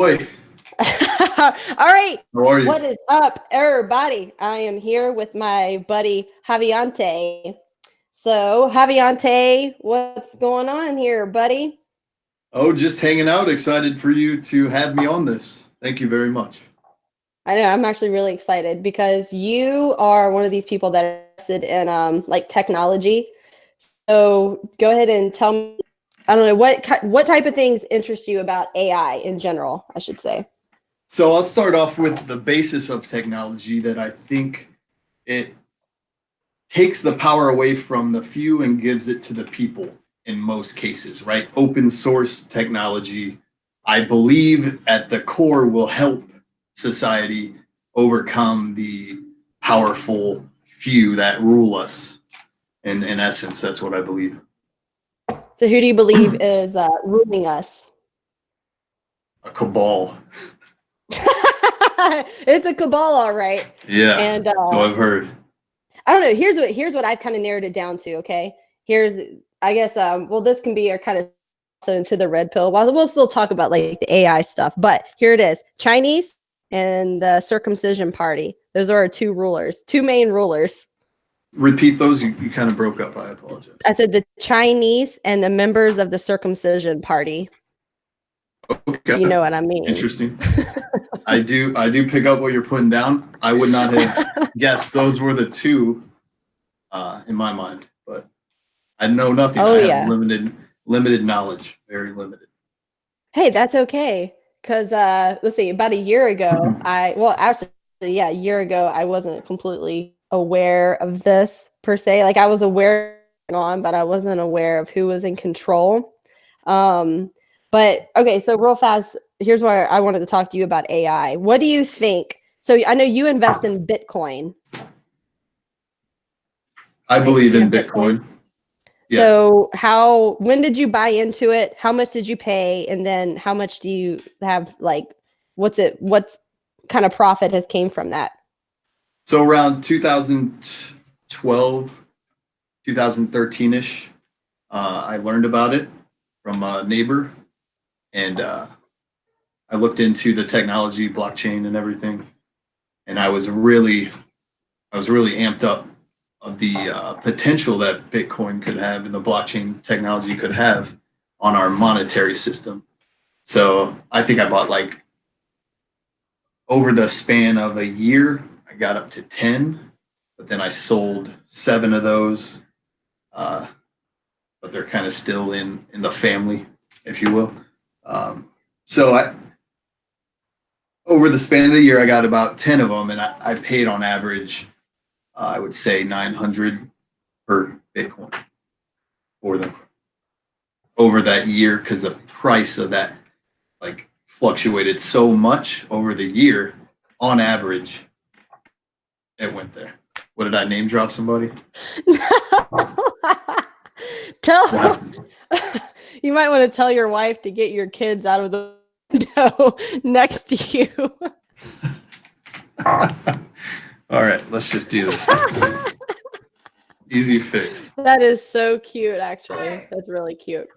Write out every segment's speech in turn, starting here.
Boy, All right. how are you? What is up, everybody? I am here with my buddy Javiante. So, Javiante, what's going on here, buddy? Oh, just hanging out. Excited for you to have me on this. Thank you very much. I know I'm actually really excited because you are one of these people that are interested in like technology. So, go ahead and tell me. I don't know what type of things interest you about AI in general, I should say. So I'll start off with the basis of technology that I think it takes the power away from the few and gives it to the people in most cases, right? Open source technology, I believe at the core will help society overcome the powerful few that rule us. In essence, that's what I believe. So, who do you believe is ruling us? A cabal. It's a cabal, all right. Yeah. And So I've heard. I don't know. Here's what I've kind of narrowed it down to. Okay. Here's I guess well, this can be our kind of so into the red pill. Well, we'll still talk about like the AI stuff, but here it is: Chinese and the circumcision party. Those are our two main rulers. Repeat those. You kind of broke up. I apologize. I said the Chinese and the members of the circumcision party. Okay. You know what I mean? Interesting. I do pick up what you're putting down. I would not have guessed those were the two in my mind, but I know nothing. Oh I have yeah. limited knowledge, very limited. Hey, that's okay. Cause let's see, about a year ago, actually, yeah, a year ago, I wasn't completely aware of this per se. Like I was aware on, but I wasn't aware of who was in control. But okay, so real fast, here's where I wanted to talk to you about AI. What do you think? So I know you invest in Bitcoin. I believe in Bitcoin. Yes. So when did you buy into it? How much did you pay? And then how much do you have, like, what kind of profit has came from that? So around 2012, 2013-ish, I learned about it from a neighbor, and I looked into the technology, blockchain and everything. And I was really amped up of the potential that Bitcoin could have and the blockchain technology could have on our monetary system. So I think I bought, like, over the span of a year, I got up to 10, but then I sold 7 of those. But they're kind of still in the family, if you will. So over the span of the year, I got about 10 of them, and I paid on average, I would say 900 per Bitcoin for them over that year, because the price of that, like, fluctuated so much over the year. On average, it went there. What did I name drop somebody? You might want to tell your wife to get your kids out of the window next to you. All right, let's just do this. Easy fix. That is so cute, actually. That's really cute.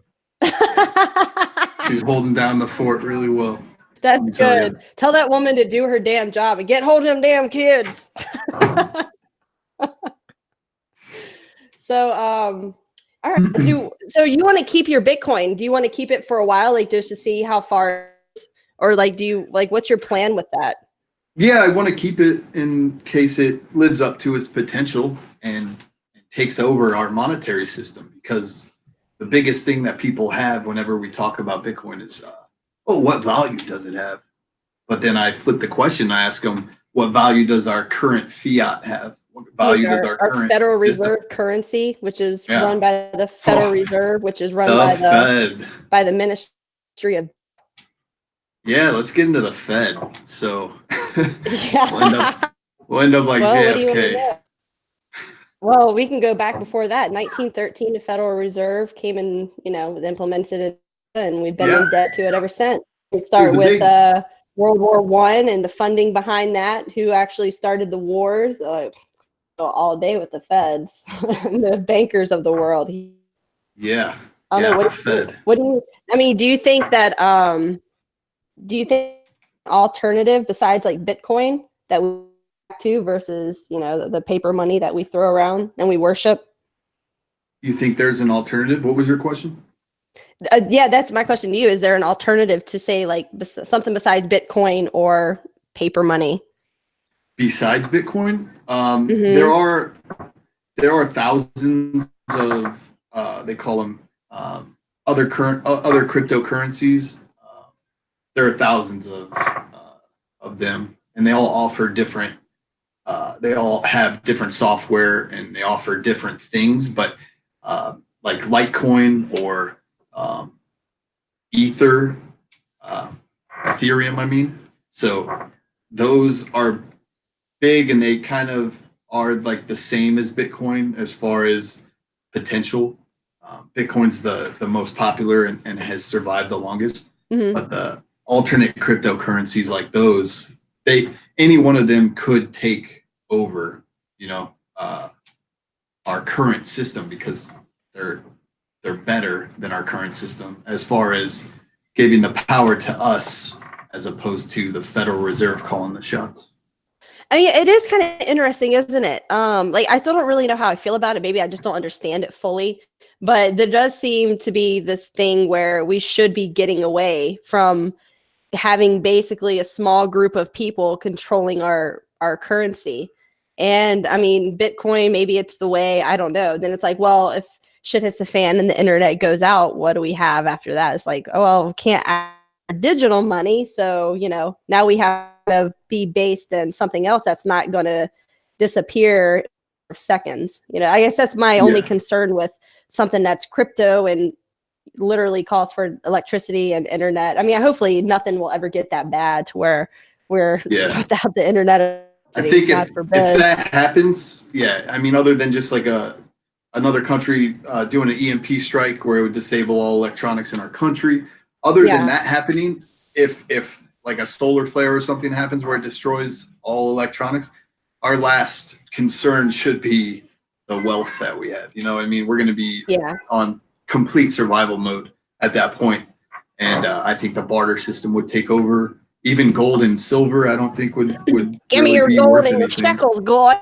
She's holding down the fort really well. That's good. Tell that woman to do her damn job and get hold of them damn kids. So, all right. So you want to keep your Bitcoin? Do you want to keep it for a while, like just to see how far, or like, what's your plan with that? Yeah, I want to keep it in case it lives up to its potential and takes over our monetary system, because the biggest thing that people have whenever we talk about Bitcoin is, what value does it have? But then I flip the question. I ask them, what value does our current fiat have? What value does our current Federal Reserve currency, which is run by the Federal Reserve, which is run by the Ministry of. Yeah, let's get into the Fed. So we'll end up like JFK. Well, we can go back before that. 1913, the Federal Reserve came and, was implemented, and we've been in debt to it ever since. We start with World War I and the funding behind that. Who actually started the wars? All day with the Feds, the bankers of the world. Yeah. I don't know. What do you think? Do you think that do you think alternative besides like Bitcoin that we to versus the paper money that we throw around and we worship? You think there's an alternative? What was your question? Yeah, that's my question to you. Is there an alternative to say like something besides Bitcoin or paper money? Besides Bitcoin, Mm-hmm. there are thousands of they call them other cryptocurrencies. There are thousands of them, and they all offer different. They all have different software, and they offer different things. But like Litecoin or Ether, uh, Ethereum, I mean. So those are big, and they kind of are like the same as Bitcoin as far as potential. Bitcoin's the most popular and has survived the longest, Mm-hmm. but the alternate cryptocurrencies like those, any one of them could take over, our current system because they're better than our current system as far as giving the power to us as opposed to the Federal Reserve calling the shots. I mean, it is kind of interesting, isn't it? Like I still don't really know how I feel about it. Maybe I just don't understand it fully. But there does seem to be this thing where we should be getting away from having basically a small group of people controlling our currency. And I mean, Bitcoin, maybe it's the way, I don't know. Then it's like, well, if shit hits the fan and the internet goes out, what do we have after that? It's like, oh, well, we can't add digital money. So, now we have to be based in something else that's not going to disappear in seconds. I guess that's my only Yeah. concern with something that's crypto and literally calls for electricity and internet. I mean, hopefully nothing will ever get that bad to where we're Yeah. without the internet. I think God if forbid. that happens, yeah, I mean, other than just like another country doing an EMP strike where it would disable all electronics in our country, other than Yeah. that happening, if like a solar flare or something happens where it destroys all electronics, our last concern should be the wealth that we have. I mean, we're going to be Yeah. on complete survival mode at that point, and I think the barter system would take over. Even gold and silver, I don't think would Give me really your be gold worth and your anything. shekels, boy.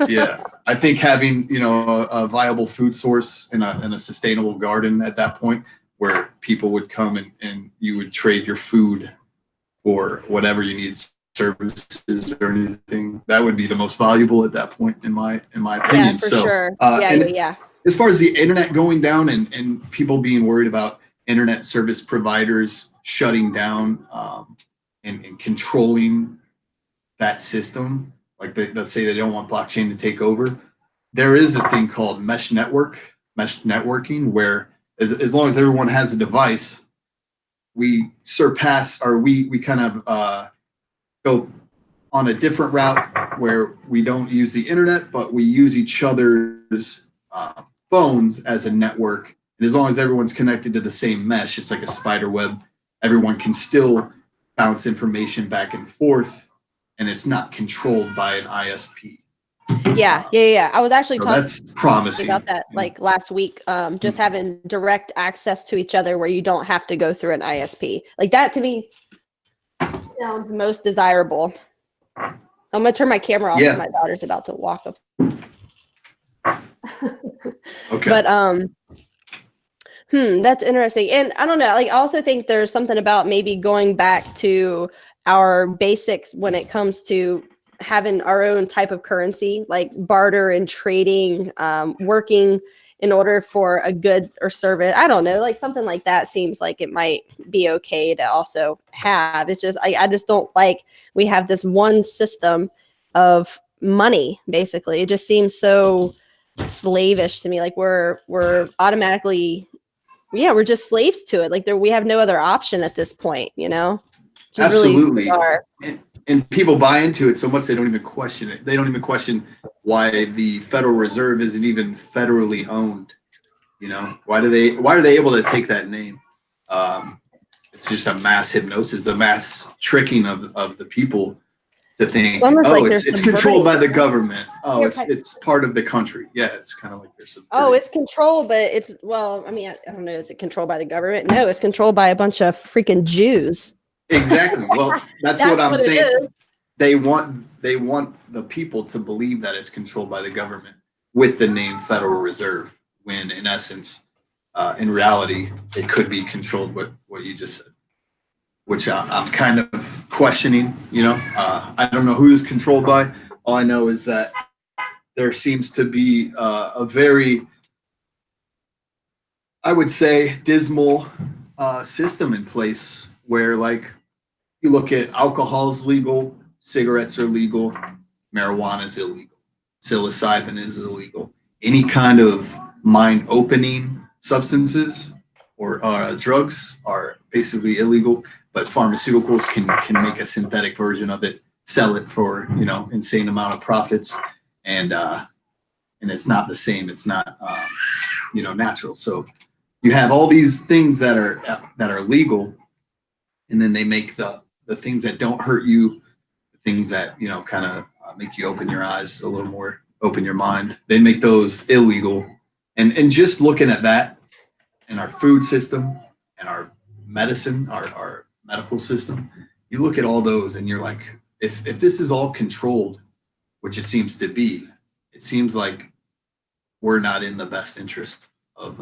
Yeah, I think having a viable food source and a sustainable garden at that point, where people would come and you would trade your food for whatever you need, services or anything, that would be the most valuable at that point, in my opinion. Yeah, for So, sure. and Yeah. as far as the internet going down and people being worried about internet service providers shutting down and controlling that system, like let's say they don't want blockchain to take over, there is a thing called mesh networking, where as long as everyone has a device, we surpass, or we kind of go on a different route where we don't use the internet, but we use each other's phones as a network. And as long as everyone's connected to the same mesh, it's like a spider web. Everyone can still bounce information back and forth, and it's not controlled by an ISP. Yeah. I was actually So talking that's promising about that like last week. Just having direct access to each other where you don't have to go through an ISP. Like that to me sounds most desirable. I'm gonna turn my camera off. Yeah. My daughter's about to walk up. Okay. But that's interesting. And I don't know, like I also think there's something about maybe going back to our basics when it comes to having our own type of currency, like barter and trading, working in order for a good or service. I don't know, like something like that seems like it might be okay to also have. It's just I just don't like we have this one system of money, basically. It just seems so slavish to me. Like we're automatically, we're just slaves to it. Like we have no other option at this point, Which is Absolutely. really bizarre. And people buy into it so much they don't even question it. They don't even question why the Federal Reserve isn't even federally owned. Why are they able to take that name? It's just a mass hypnosis, a mass tricking of the people to think, it's controlled by the government. Oh, it's part of the country. Yeah, it's kind of like there's it's controlled, but I mean, I don't know. Is it controlled by the government? No, it's controlled by a bunch of freaking Jews. Exactly. Well, that's what I'm what it saying. is. They want the people to believe that it's controlled by the government with the name Federal Reserve, when in essence, in reality, it could be controlled with what you just said, which I'm kind of questioning. I don't know who is controlled by. All I know is that there seems to be a very, I would say, dismal system in place where, like, you look at alcohol's legal, cigarettes are legal, marijuana is illegal, psilocybin is illegal. Any kind of mind opening substances or drugs are basically illegal, but pharmaceuticals can make a synthetic version of it, sell it for insane amount of profits, and it's not the same. It's not natural. So you have all these things that are legal, and then they make the things that don't hurt you, the things that kind of make you open your eyes a little more, open your mind. They make those illegal, and just looking at that in our food system and our medicine, our medical system, you look at all those and you're like, if this is all controlled, which it seems to be, it seems like we're not in the best interest of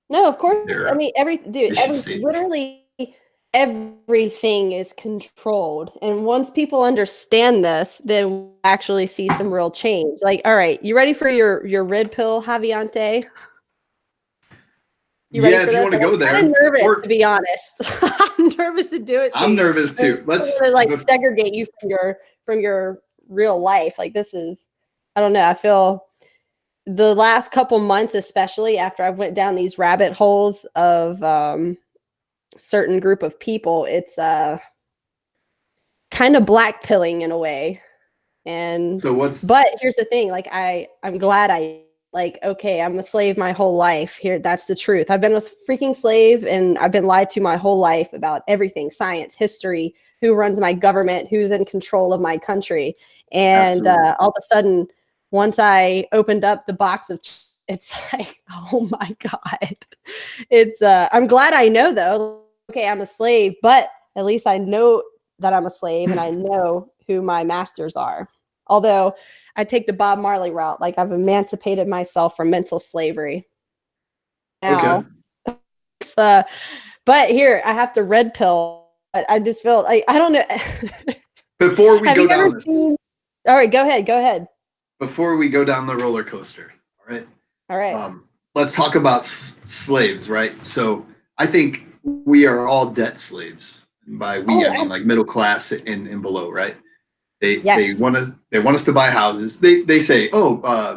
No, of course. their I mean, mission statement. literally everything is controlled. And once people understand this, then we'll actually see some real change. Like, all right, you ready for your red pill, Javiante? Yeah, if you want to go there. I'm nervous, to be honest. I'm nervous to do it. I'm nervous too. Let's like segregate you from your real life. Like, this is, I don't know. I feel the last couple months, especially after I went down these rabbit holes of certain group of people, it's kind of black pilling in a way. And but here's the thing, like I'm glad okay, I'm a slave my whole life. Here, that's the truth. I've been a freaking slave, and I've been lied to my whole life about everything: science, history, who runs my government, who's in control of my country. And all of a sudden, once I opened up the box of, it's like, oh my God. It's I'm glad I know, though. Okay, I'm a slave, but at least I know that I'm a slave, and I know who my masters are. Although I take the Bob Marley route, like I've emancipated myself from mental slavery. Now, okay. But here I have to red pill. I just feel like, I don't know. Before we go down this, all right, go ahead. Before we go down the roller coaster, all right. Let's talk about slaves, right? So I think we are all debt slaves. And by we, I mean like middle class and below, right? They want us to buy houses. They say,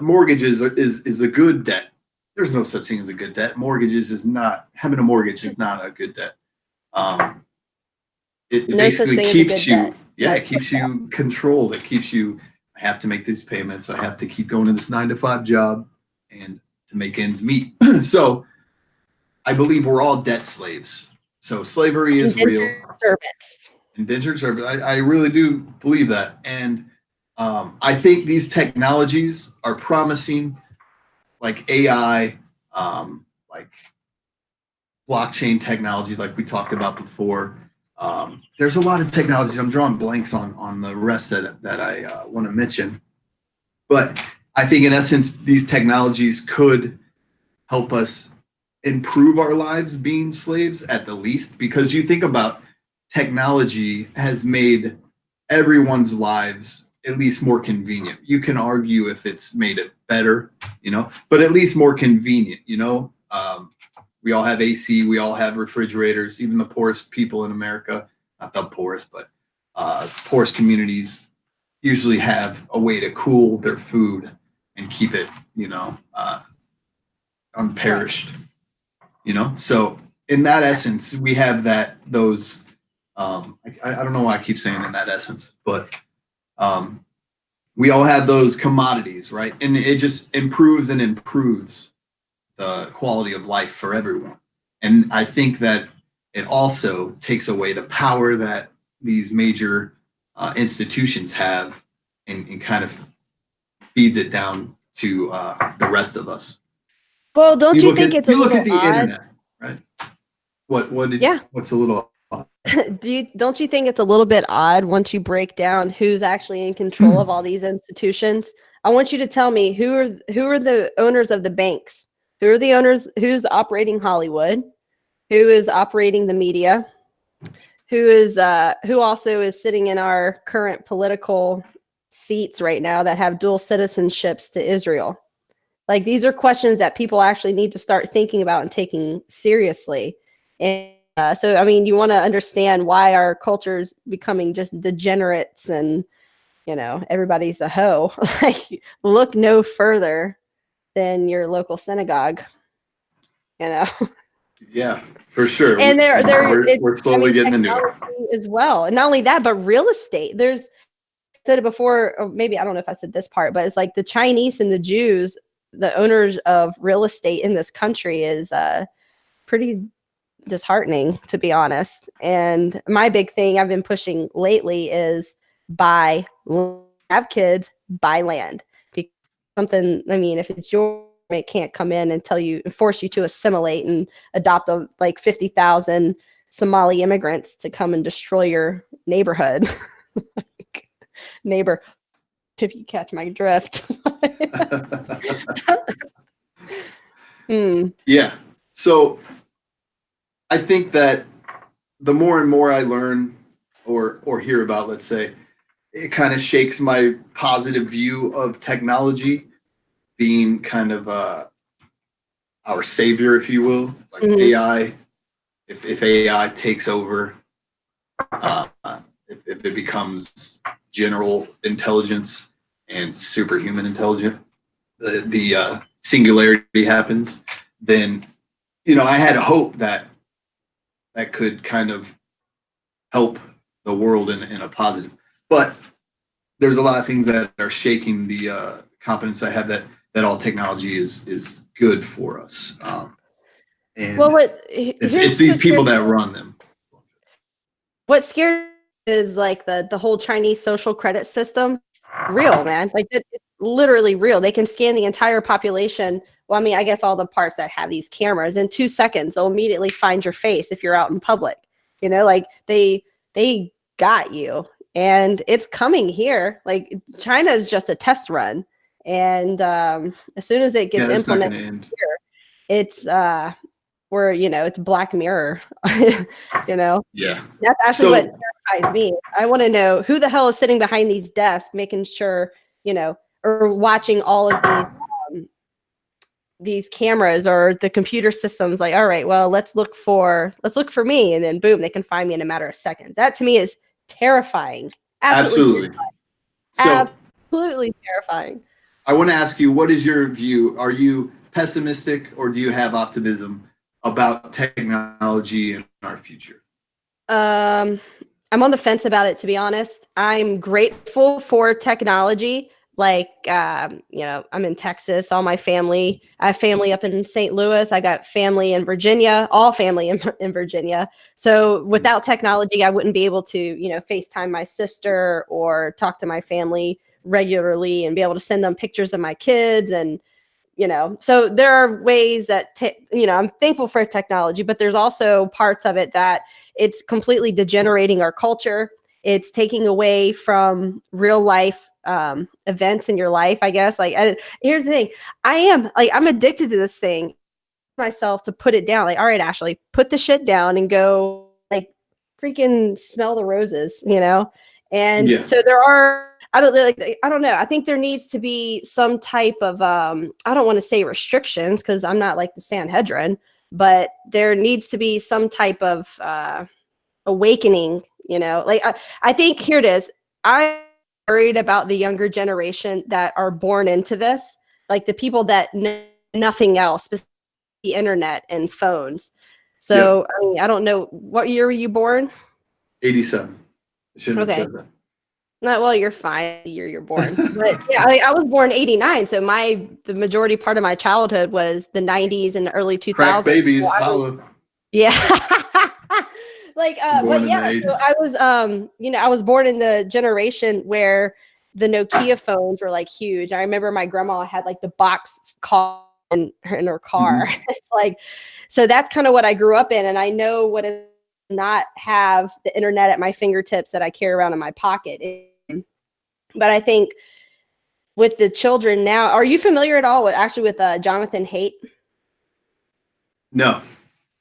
mortgages is a good debt. There's no such thing as a good debt. Having a mortgage is not a good debt. It basically keeps you, it keeps you controlled. It keeps you, I have to make these payments. I have to keep going to this 9-to-5 job and to make ends meet. So I believe we're all debt slaves. So slavery is real. Indentured service. I really do believe that. And I think these technologies are promising, like AI, like blockchain technology, like we talked about before. There's a lot of technologies. I'm drawing blanks on the rest that I want to mention. But I think in essence, these technologies could help us improve our lives being slaves at the least, because you think about technology has made everyone's lives at least more convenient. You can argue if it's made it better, but at least more convenient, we all have AC, we all have refrigerators, even the poorest people in America, not the poorest, but poorest communities usually have a way to cool their food and keep it, unperished, So in that essence, we have those, I don't know why I keep saying in that essence, but we all have those commodities, right? And it just improves and improves the quality of life for everyone. And I think that it also takes away the power that these major institutions have and kind of feeds it down to the rest of us. Well, don't you think it's a little look at the odd? internet, right? What's a little odd? don't you think it's a little bit odd once you break down who's actually in control of all these institutions? I want you to tell me who are the owners of the banks? Who are the owners? Who's operating Hollywood? Who is operating the media? Who also is sitting in our current political seats right now that have dual citizenships to Israel? Like, these are questions that people actually need to start thinking about and taking seriously. And so, I mean, you want to understand why our culture is becoming just degenerates and, everybody's a hoe. Like, look no further than your local synagogue, you know? Yeah, for sure. And We're slowly getting into it as well. And not only that, but real estate. There's, I said it before, or maybe I don't know if I said this part, but it's like the Chinese and the Jews, the owners of real estate in this country, is pretty disheartening, to be honest. And my big thing I've been pushing lately is have kids, buy land. Because something, I mean, if it's your, it can't come in and force you to assimilate and adopt 50,000 Somali immigrants to come and destroy your neighborhood. Neighbor, if you catch my drift. Yeah. So I think that the more and more I learn or hear about, let's say, it kind of shakes my positive view of technology being kind of our savior, if you will, like AI. If AI takes over, if it becomes general intelligence and superhuman intelligence, the singularity happens, then, I had hope that could kind of help the world in a positive. But there's a lot of things that are shaking the confidence I have that all technology is good for us. And well, it's these people that run them. What scares is like the whole Chinese social credit system. Real, man. Like, it's literally real. They can scan the entire population. Well, I mean, I guess all the parts that have these cameras in 2 seconds, they'll immediately find your face if you're out in public. Like they got you, and it's coming here. Like, China is just a test run, and as soon as it gets implemented here, it's it's Black Mirror. Yeah, that's actually what terrifies me. I want to know who the hell is sitting behind these desks, making sure, or watching all of these cameras or the computer systems. Like, all right, well, let's look for me, and then boom, they can find me in a matter of seconds. That to me is terrifying. Absolutely. Terrifying. Absolutely terrifying. I want to ask you, what is your view? Are you pessimistic, or do you have optimism about technology and our future? I'm on the fence about it, to be honest. I'm grateful for technology. Like, I'm in Texas, all my family. I have family up in St. Louis. I got family in Virginia, all family in Virginia. So without technology, I wouldn't be able to, FaceTime my sister or talk to my family regularly and be able to send them pictures of my kids. And, so there are ways that, I'm thankful for technology, but there's also parts of it that it's completely degenerating our culture. It's taking away from real life events in your life, I guess. Like, here's the thing. I'm addicted to this thing myself to put it down. Like, all right, Ashley, put the shit down and go, like, freaking smell the roses, And so there are, I don't know. I think there needs to be some type of, I don't want to say restrictions, because I'm not like the Sanhedrin, but there needs to be some type of awakening, like, I think here it is. I'm worried about the younger generation that are born into this, like the people that know nothing else besides the internet and phones. So, I mean, I don't know, what year were you born? 87. I shouldn't have said that. Well, you're fine the year you're born. But yeah, I was born 89. So the majority part of my childhood was the 90s and the early 2000s. Crack babies. Yeah. But yeah, so I was, I was born in the generation where the Nokia phones were like huge. I remember my grandma had like the box call in her car. It's like, so that's kind of what I grew up in. And I know what it's not have the internet at my fingertips that I carry around in my pocket. But I think with the children now, are you familiar at all with Jonathan Haidt? No.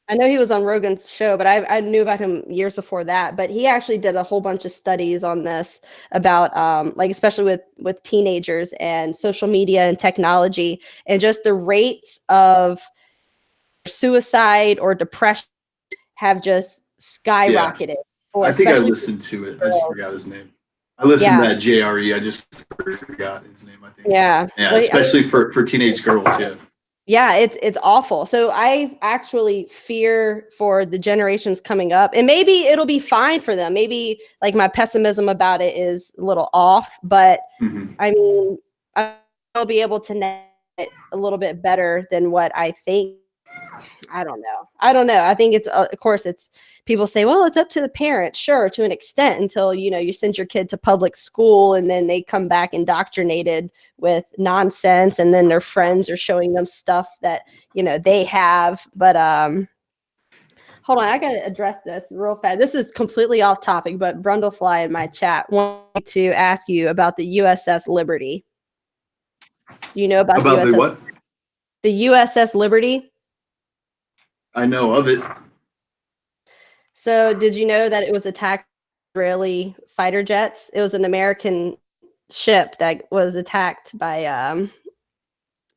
I know he was on Rogan's show, but I knew about him years before that. But he actually did a whole bunch of studies on this about like especially with teenagers and social media and technology and just the rates of suicide or depression have just skyrocketed. Yeah. I think I listened to it. I just forgot his name. I listened to that JRE. I just forgot his name, I think. Yeah. Yeah, especially for teenage girls, yeah. Yeah, it's awful. So I actually fear for the generations coming up, and maybe it'll be fine for them. Maybe like my pessimism about it is a little off, but I mean, I'll be able to net it a little bit better than what I think. I don't know. I think it's, of course, it's people say, well, it's up to the parents. Sure, to an extent, until, you send your kid to public school and then they come back indoctrinated with nonsense. And then their friends are showing them stuff that, they have. But hold on, I got to address this real fast. This is completely off topic, but Brundlefly in my chat wanted to ask you about the USS Liberty. Do you know about the USS? The what? The USS Liberty. I know of it. So did you know that it was attacked by Israeli fighter jets? It was an American ship that was attacked by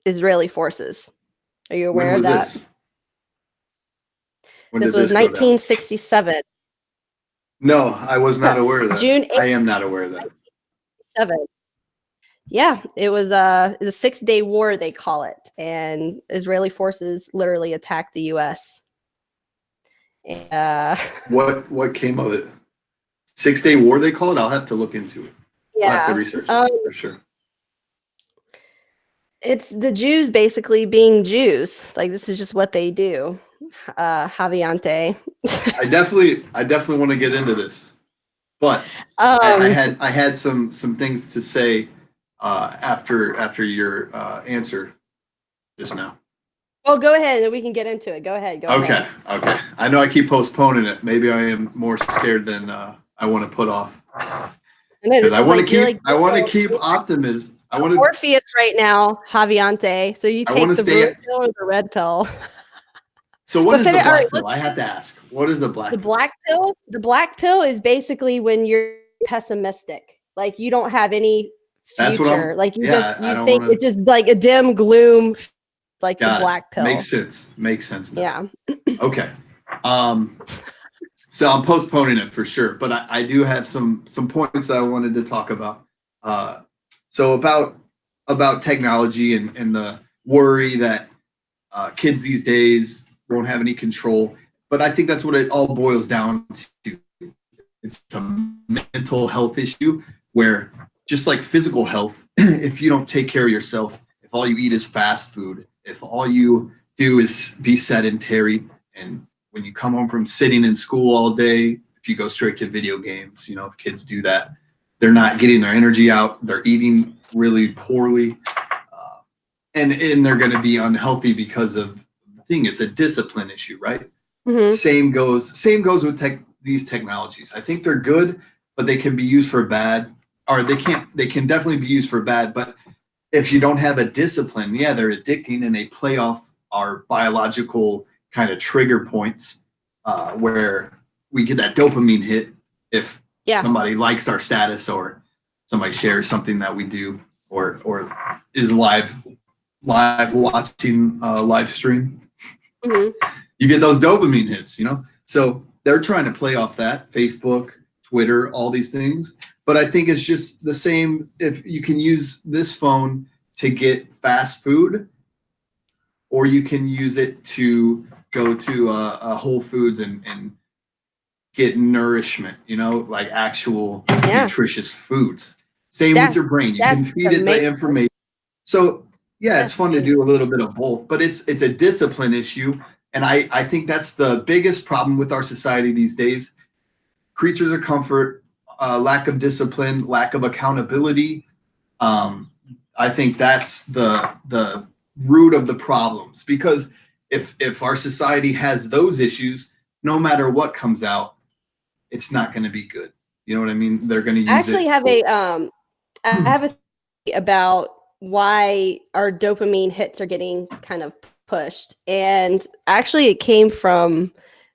Israeli forces. Are you aware of that? This was 1967. No, I was not aware of that. June 8th, I am not aware of that. 7. Yeah, it was a 6-day war, they call it, and Israeli forces literally attacked the U.S. What came of it? 6-day war, they call it. I'll have to look into it. Yeah, I'll have to research it for sure. It's the Jews basically being Jews. Like, this is just what they do. Javiante. I definitely want to get into this, but I had some things to say after your answer just now. Well, go ahead and we can get into it. Go ahead. Okay. I know I keep postponing it. Maybe I am more scared than I want to put off. I want to keep optimism. I want to Morpheus right now, Javiante. So you take the blue pill or the red pill? So what is the black pill? I have to ask. What is the black pill? The black pill? The black pill is basically when you're pessimistic. Like you don't have any future. That's what like you think it's just like a dim gloom, like the black pill. Makes sense now. Yeah. Okay. So I'm postponing it for sure, but I do have some points that I wanted to talk about. So about technology and the worry that kids these days won't have any control. But I think that's what it all boils down to. It's a mental health issue where, just like physical health, if you don't take care of yourself, if all you eat is fast food, if all you do is be sedentary, and when you come home from sitting in school all day, if you go straight to video games, if kids do that, they're not getting their energy out, they're eating really poorly, and they're going to be unhealthy because of the thing. It's a discipline issue, right? Mm-hmm. Same goes with these technologies. I think they're good, but they can be used for bad, or they can definitely be used for bad. But if you don't have a discipline, yeah, they're addicting and they play off our biological kind of trigger points where we get that dopamine hit if somebody likes our status or somebody shares something that we do or is live watching live stream. Mm-hmm. You get those dopamine hits, so they're trying to play off that. Facebook, Twitter, all these things. But I think it's just the same. If you can use this phone to get fast food, or you can use it to go to a Whole Foods and get nourishment, like actual nutritious foods. Same with your brain. You can feed it the information. So it's fun to do a little bit of both, but it's a discipline issue. And I think that's the biggest problem with our society these days. Creatures of comfort, lack of discipline, lack of accountability. I think that's the root of the problems, because if our society has those issues, no matter what comes out, it's not going to be good. You know what I mean? They're going to I use actually it. have I have a theory about why our dopamine hits are getting kind of pushed. And actually it came from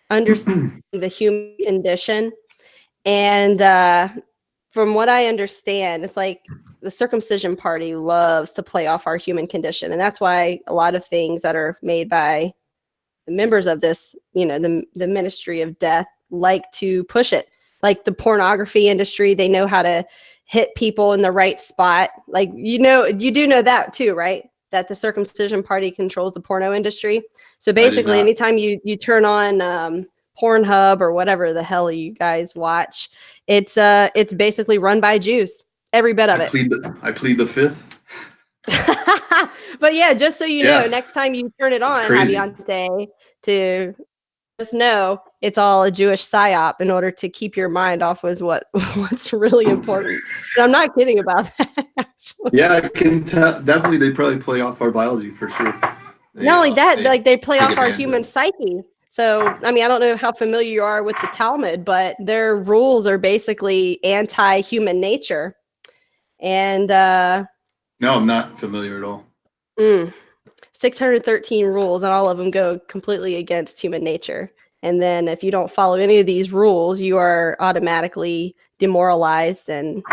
understanding the human condition. And from what I understand, it's like the circumcision party loves to play off our human condition. And that's why a lot of things that are made by the members of this, the ministry of death like to push it. Like the pornography industry, they know how to hit people in the right spot. Like, you do know that too, right? That the circumcision party controls the porno industry. So basically, anytime you turn on Pornhub or whatever the hell you guys watch, it's basically run by Jews. Every bit of it. I plead the fifth. But yeah, just so you know, next time you turn it on, Javiante, to just know it's all a Jewish psyop in order to keep your mind off was what's really important. And I'm not kidding about that, actually. Yeah, I can tell. Definitely, they probably play off our biology for sure. Not only that, they play off our human psyche. So, I mean, I don't know how familiar you are with the Talmud, but their rules are basically anti-human nature. And no, I'm not familiar at all. 613 rules, and all of them go completely against human nature. And then if you don't follow any of these rules, you are automatically demoralized, and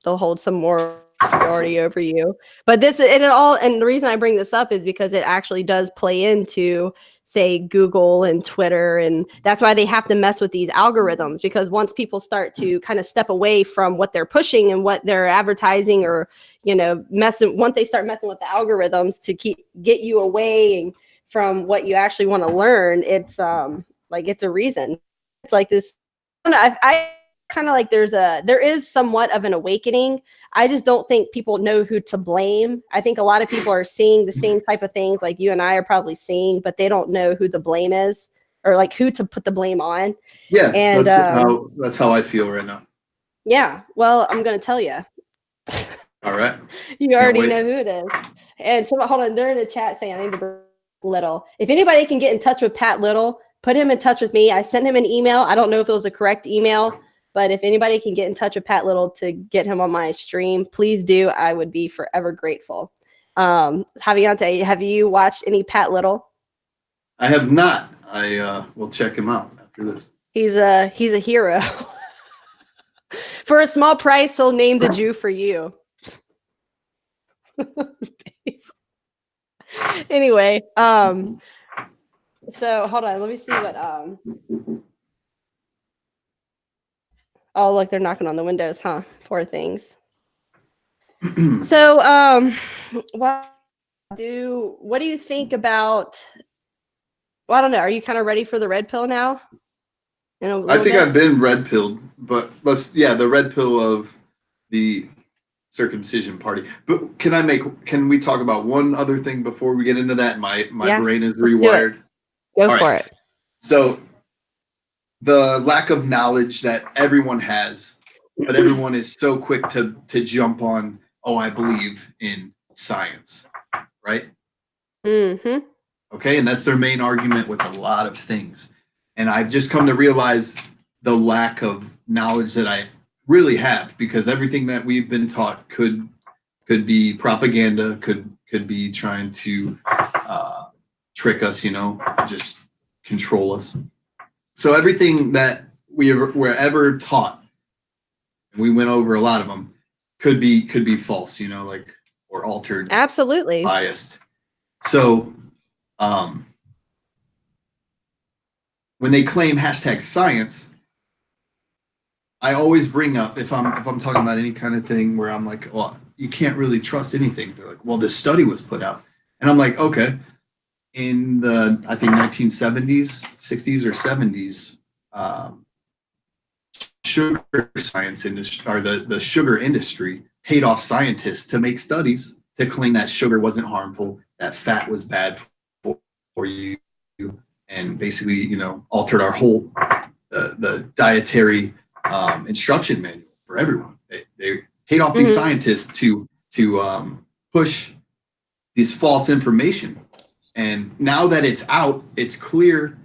they'll hold some more priority over you. But and the reason I bring this up is because it actually does play into, say, Google and Twitter, and that's why they have to mess with these algorithms, because once people start to kind of step away from what they're pushing and what they're advertising, or once they start messing with the algorithms to get you away from what you actually want to learn, it's it's a reason. It's like this. I kind of like there is somewhat of an awakening. I just don't think people know who to blame. I think a lot of people are seeing the same type of things like you and I are probably seeing, but they don't know who the blame is, or like who to put the blame on. Yeah, and that's how I feel right now. Yeah, well, I'm gonna tell you. All right. You already know who it is. And so, hold on, they're in the chat saying I need to bring Little. If anybody can get in touch with Pat Little, put him in touch with me. I sent him an email. I don't know if it was a correct email, but if anybody can get in touch with Pat Little to get him on my stream, please do. I would be forever grateful. Javiante, have you watched any Pat Little? I have not. I will check him out after this. He's a hero. For a small price, he'll name the Jew for you. Anyway, so hold on, let me see what oh, look, they're knocking on the windows, huh? Poor things. So what do you think about, well, I don't know, are you kind of ready for the red pill now? I think I've been red pilled, but the red pill of the circumcision party. But can we talk about one other thing before we get into that? My brain is rewired. Go for it. So the lack of knowledge that everyone has, but everyone is so quick to jump on, I believe in science, right? Mm-hmm. Okay, and that's their main argument with a lot of things. And I've just come to realize the lack of knowledge that I really have, because everything that we've been taught could be propaganda, could be trying to trick us, just control us. So everything that we were ever taught, and we went over a lot of them, could be false, or altered, absolutely biased. So when they claim #science, I always bring up, if I'm talking about any kind of thing where I'm like, well, you can't really trust anything. They're like, well, this study was put out. And I'm like, okay. In the, I think 1970s, 60s or 70s, sugar science industry, or the sugar industry paid off scientists to make studies to claim that sugar wasn't harmful, that fat was bad for you, and basically, altered our whole, the dietary instruction manual for everyone. They paid off these scientists to push this false information. And now that it's out, it's clear,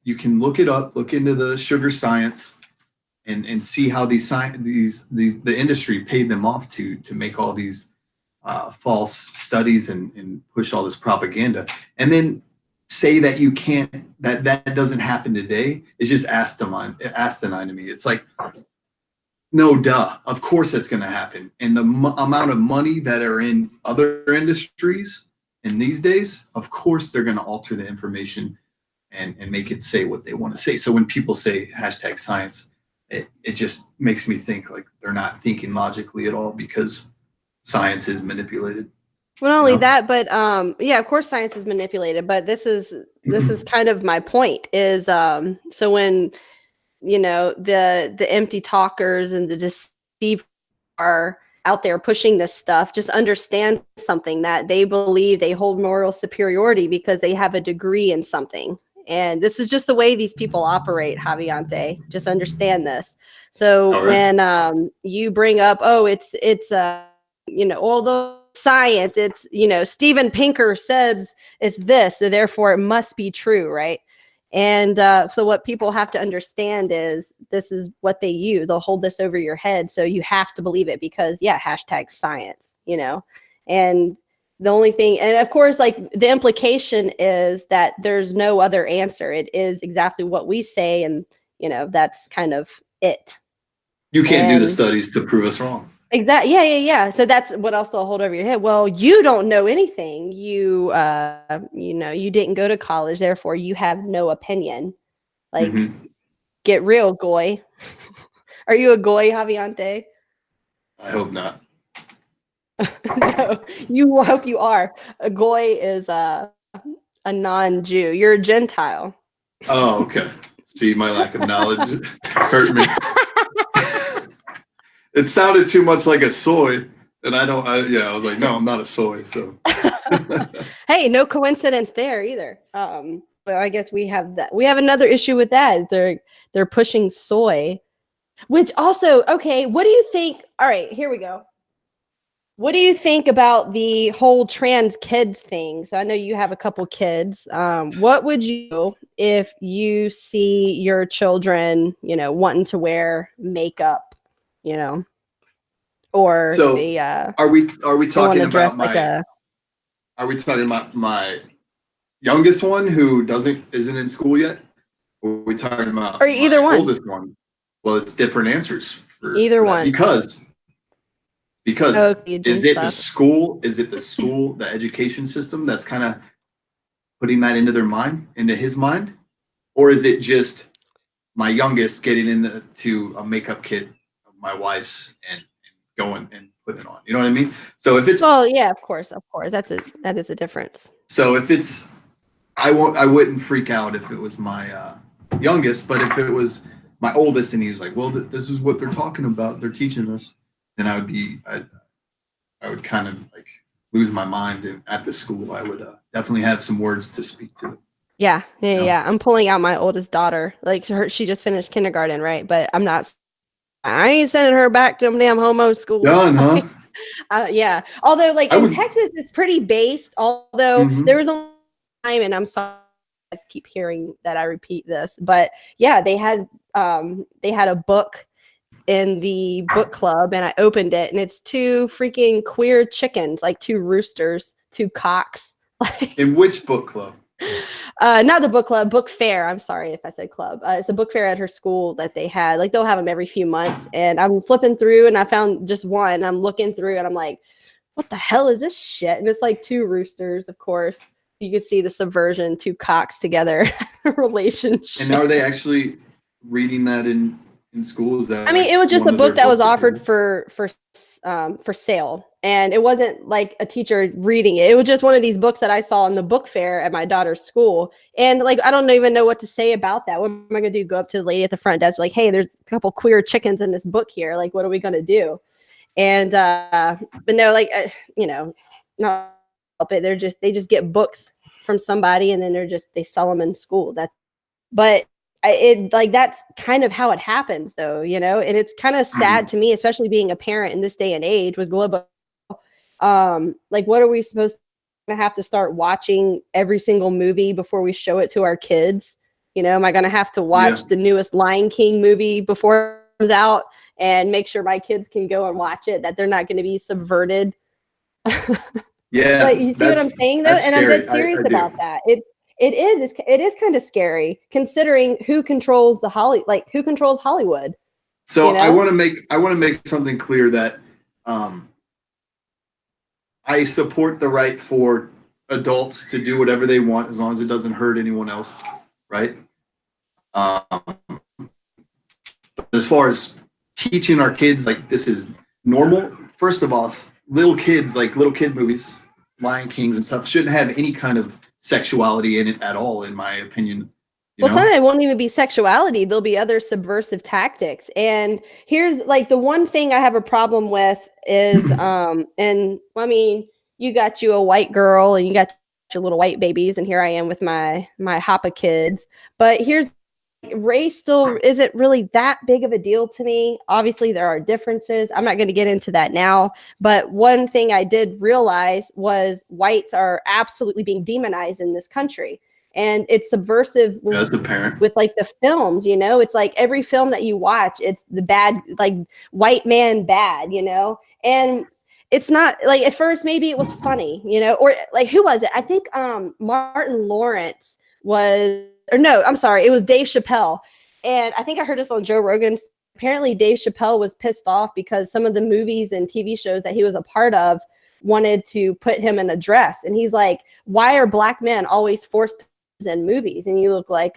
you can look it up, look into the sugar science, and see how the industry paid them off to make all these false studies and push all this propaganda, and then say that you can't, that doesn't happen today is just asinine to me. It's like, no, duh, of course that's going to happen. And the amount of money that are in other industries in these days, of course they're going to alter the information and make it say what they want to say. So when people say hashtag science, it just makes me think like they're not thinking logically at all, because science is manipulated. Well, not only that, but yeah, of course science is manipulated, but this is kind of my point is so when the empty talkers and the deceivers are out there pushing this stuff, just understand something, that they believe they hold moral superiority because they have a degree in something. And this is just the way these people operate, Javiante. Just understand this. So when you bring up, it's although science, it's, Steven Pinker says it's this, so therefore it must be true, right? And so what people have to understand is this is what they use. They'll hold this over your head, so you have to believe it because, hashtag science, and the only thing, and of course, like the implication is that there's no other answer. It is exactly what we say, and that's kind of it. You can't do the studies to prove us wrong. Exactly. Yeah. So that's what else they'll hold over your head. Well, you don't know anything. You didn't go to college, therefore you have no opinion. Like, get real, Goy. Are you a Goy, Javiante? I hope not. No, you hope you are. A Goy is a non-Jew. You're a Gentile. Oh, okay. See, my lack of knowledge hurt me. It sounded too much like a soy, and I was like, no, I'm not a soy. So, hey, no coincidence there either. But I guess we have that. We have another issue with that. They're pushing soy, which also, okay. What do you think? All right, here we go. What do you think about the whole trans kids thing? So I know you have a couple kids. What would you do if you see your children, wanting to wear makeup? Or so are we talking about are we talking about my youngest one who isn't in school yet? Or are we talking about or either my one? Oldest one? Well, it's different answers for either one because is it the school, the education system that's kind of putting that into their mind, into his mind, or is it just my youngest getting into a makeup kit of my wife's and going and putting it on? You know what I mean? So if it's of course, that is a difference. So if it's, I wouldn't freak out if it was my youngest, but if it was my oldest and he was like, well, this is what they're talking about, they're teaching us, then I would kind of like lose my mind at the school. I would definitely have some words to speak to. Yeah. I'm pulling out my oldest daughter. Like she just finished kindergarten, right? But I ain't sending her back to them damn homo schools. Done, huh? Yeah. Although, like in Texas, it's pretty based. Although there was a time, and I'm sorry, I keep hearing that I repeat this, but yeah, they had a book in the book club, and I opened it, and it's two freaking queer chickens, like two roosters, two cocks. In which book club? Not the book club, book fair. I'm sorry if I said club. It's a book fair at her school that they had. Like they'll have them every few months, and I'm flipping through, and I found just one. And I'm looking through, and I'm like, "What the hell is this shit?" And it's like two roosters, of course. You can see the subversion, two cocks together relationship. And are they actually reading that in school? Is that? I mean, it was just a book that was offered for sale, and it wasn't like a teacher reading it. It was just one of these books that I saw in the book fair at my daughter's school, and like I don't even know what to say about that. What am I gonna do? Go up to the lady at the front desk, like, "Hey, there's a couple queer chickens in this book here. Like, what are we gonna do?" And but no, like not help it. They just get books from somebody, and then they sell them in school. But that's kind of how it happens, though, and it's kind of sad to me, especially being a parent in this day and age with global. Like, what are we supposed to have to start watching every single movie before we show it to our kids? You know, am I going to have to watch the newest Lion King movie before it comes out and make sure my kids can go and watch it, that they're not going to be subverted? Yeah, But you see what I'm saying, though? And I'm dead serious about that. It is kind of scary considering who controls who controls Hollywood. So, you know? I want to make something clear that I support the right for adults to do whatever they want as long as it doesn't hurt anyone else, right? As far as teaching our kids like this is normal, first of all, little kid movies, Lion Kings and stuff shouldn't have any kind of sexuality in it at all, in my opinion. Well, some of it won't even be sexuality. There'll be other subversive tactics. And here's like the one thing I have a problem with is, and I mean, you got you a white girl and you got your little white babies, and here I am with my Hapa kids. But here's race still isn't really that big of a deal to me. Obviously, there are differences. I'm not going to get into that now. But one thing I did realize was whites are absolutely being demonized in this country. And it's subversive with like the films, you know, it's like every film that you watch, it's the bad, like white man bad, you know, and it's not like at first, maybe it was funny, you know, or like, who was it? I think Martin Lawrence was, or no, I'm sorry. It was Dave Chappelle. And I think I heard this on Joe Rogan. Apparently Dave Chappelle was pissed off because some of the movies and TV shows that he was a part of wanted to put him in a dress. And he's like, why are black men always forced in movies? And you look like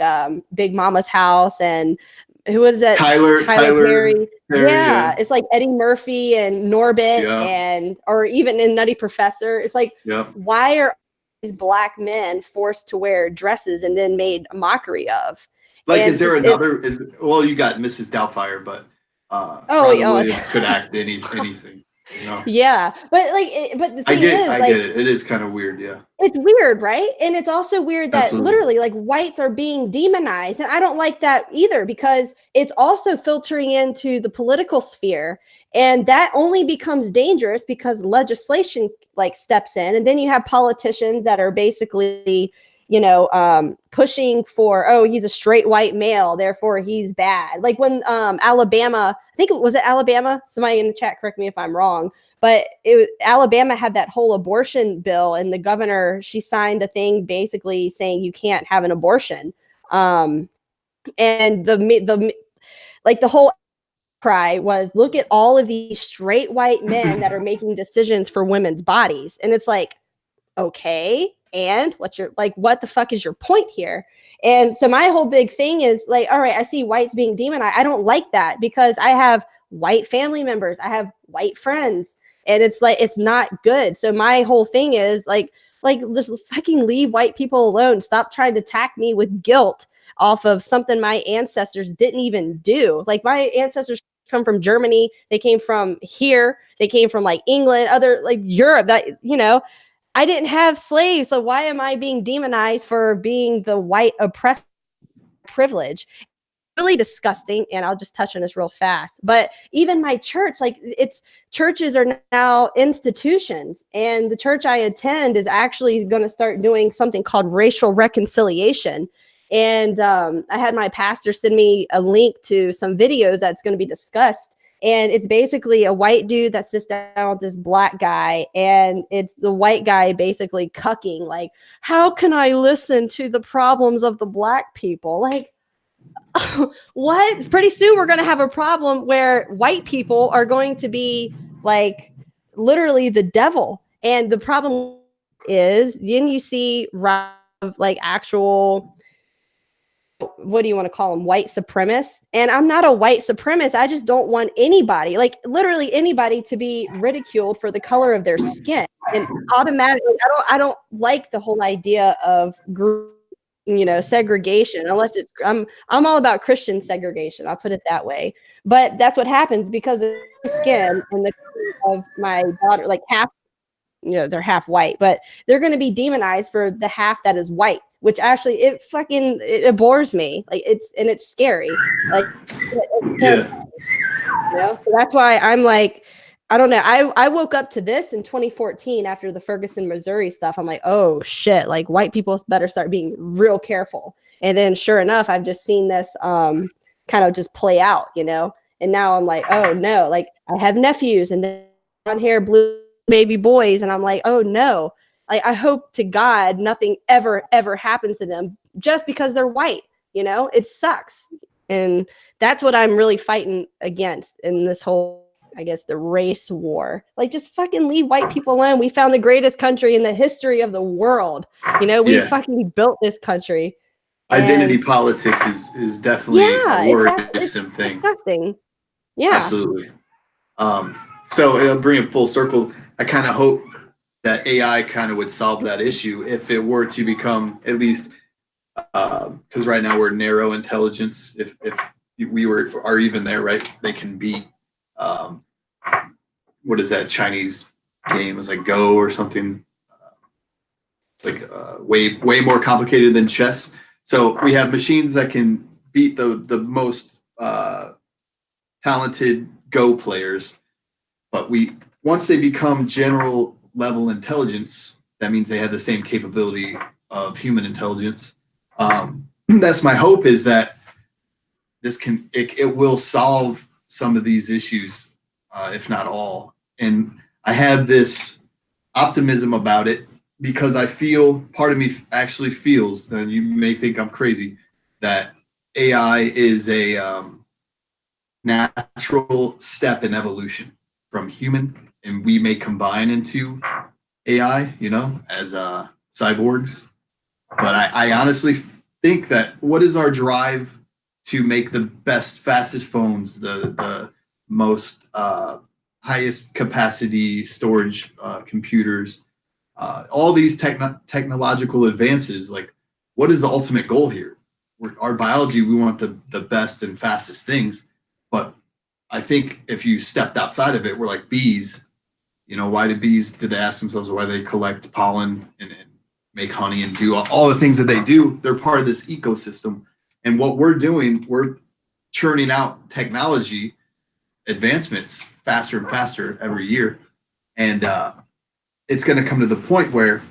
Big Mama's House, and who was that? Tyler Perry. Yeah, it's like Eddie Murphy and Norbit, and or even in Nutty Professor. It's like, why are these black men forced to wear dresses and then made a mockery of? Like, and is there another? Well, you got Mrs. Doubtfire, but Williams could act anything. You know? Yeah, but like, but the thing is, I get it. It is kind of weird, yeah. It's weird, right? And it's also weird that literally, like, whites are being demonized, and I don't like that either because it's also filtering into the political sphere, and that only becomes dangerous because legislation like steps in, and then you have politicians that are basically, you know, pushing for, oh, he's a straight white male, therefore he's bad. Like when Alabama, I think it was Alabama. Somebody in the chat, correct me if I'm wrong, but Alabama had that whole abortion bill, and the governor, she signed a thing basically saying you can't have an abortion. And the whole cry was, look at all of these straight white men that are making decisions for women's bodies, and it's like, okay. And what the fuck is your point here? And so my whole big thing is like, all right, I see whites being demonized. I don't like that because I have white family members. I have white friends, and it's like, it's not good. So my whole thing is like just fucking leave white people alone. Stop trying to attack me with guilt off of something my ancestors didn't even do. Like my ancestors come from Germany. They came from here. They came from like England, other like Europe, that, you know, I didn't have slaves, so why am I being demonized for being the white oppressed privilege? Really disgusting, and I'll just touch on this real fast. But even my church, like churches are now institutions, and the church I attend is actually going to start doing something called racial reconciliation. And I had my pastor send me a link to some videos that's going to be discussed. And it's basically a white dude that sits down with this black guy, and it's the white guy basically cucking, like, how can I listen to the problems of the black people? Like, what? Pretty soon we're going to have a problem where white people are going to be like literally the devil. And the problem is, then you see like actual, what do you want to call them, white supremacists? And I'm not a white supremacist. I just don't want anybody, like literally anybody, to be ridiculed for the color of their skin. And automatically, I don't like the whole idea of group, you know, segregation, unless it's, I'm all about Christian segregation. I'll put it that way. But that's what happens because of the skin and the color of my daughter, like half, you know, they're half white, but they're going to be demonized for the half that is white, which actually it bores me. Like it's scary. Like, yeah. You know, so that's why I'm like, I don't know. I woke up to this in 2014 after the Ferguson, Missouri stuff. I'm like, oh shit, like white people better start being real careful. And then sure enough, I've just seen this kind of just play out, you know. And now I'm like, oh no, like I have nephews and then on hair blue baby boys, and I'm like, oh no. Like I hope to God nothing ever happens to them just because they're white, you know? It sucks. And that's what I'm really fighting against in this whole, I guess, the race war. Like, just fucking leave white people alone. We found the greatest country in the history of the world. You know, we fucking built this country. Identity politics is definitely a worrisome thing. Disgusting. Yeah. Absolutely. So it'll bring it full circle. I kind of hope that AI kind of would solve that issue if it were to become at least, because right now we're narrow intelligence. If we are even there, right? They can beat what is that Chinese game? Is like Go or something? Way more complicated than chess. So we have machines that can beat the most talented Go players, but once they become general level intelligence, that means they have the same capability of human intelligence. That's my hope, is that it will solve some of these issues, if not all. And I have this optimism about it because I feel, part of me actually feels, and you may think I'm crazy, that AI is a natural step in evolution from human, and we may combine into AI, you know, as cyborgs. But I honestly think that what is our drive to make the best, fastest phones, the most highest capacity storage computers, all these technological advances, like what is the ultimate goal here? Our biology, we want the best and fastest things. But I think if you stepped outside of it, we're like bees. You know, why did they ask themselves why they collect pollen and make honey and do all the things that they do? They're part of this ecosystem. And what we're doing, we're churning out technology advancements faster and faster every year. And it's going to come to the point where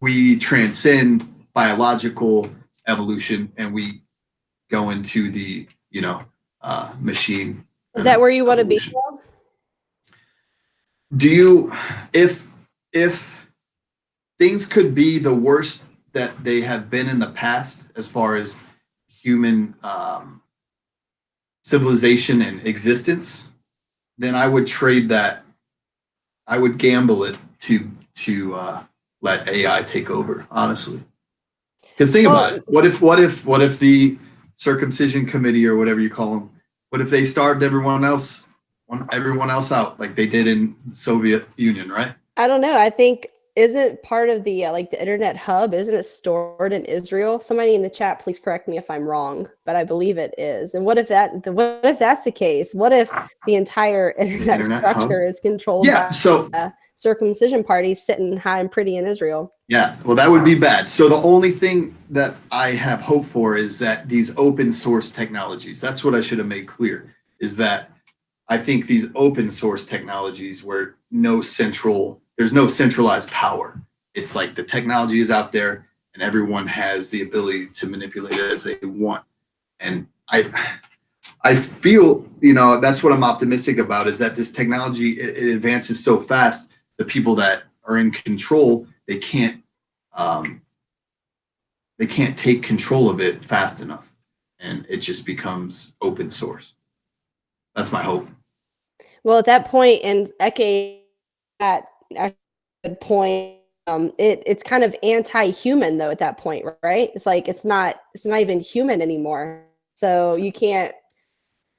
we transcend biological evolution and we go into the, machine. Is that where you want to be? Do you, if things could be the worst that they have been in the past as far as human civilization and existence, then I would trade that. I would gamble it to let AI take over, honestly. Because think about it. What if the circumcision committee or whatever you call them, what if they starved everyone else out like they did in the Soviet Union, right? I don't know. I think, isn't part of the the internet hub, isn't it stored in Israel? Somebody in the chat, please correct me if I'm wrong, but I believe it is. And what if that's the case? What if the entire internet structure is controlled by circumcision parties sitting high and pretty in Israel? Yeah, well, that would be bad. So the only thing that I have hope for is that these open source technologies, that's what I should have made clear, is that I think these open source technologies where there's no centralized power. It's like the technology is out there and everyone has the ability to manipulate it as they want. And I feel, that's what I'm optimistic about, is that this technology, it advances so fast, the people that are in control, they can't take control of it fast enough. And it just becomes open source. That's my hope. Well, at that point, and Eke at a good point, it's kind of anti-human though at that point, right? It's like it's not even human anymore. So you can't.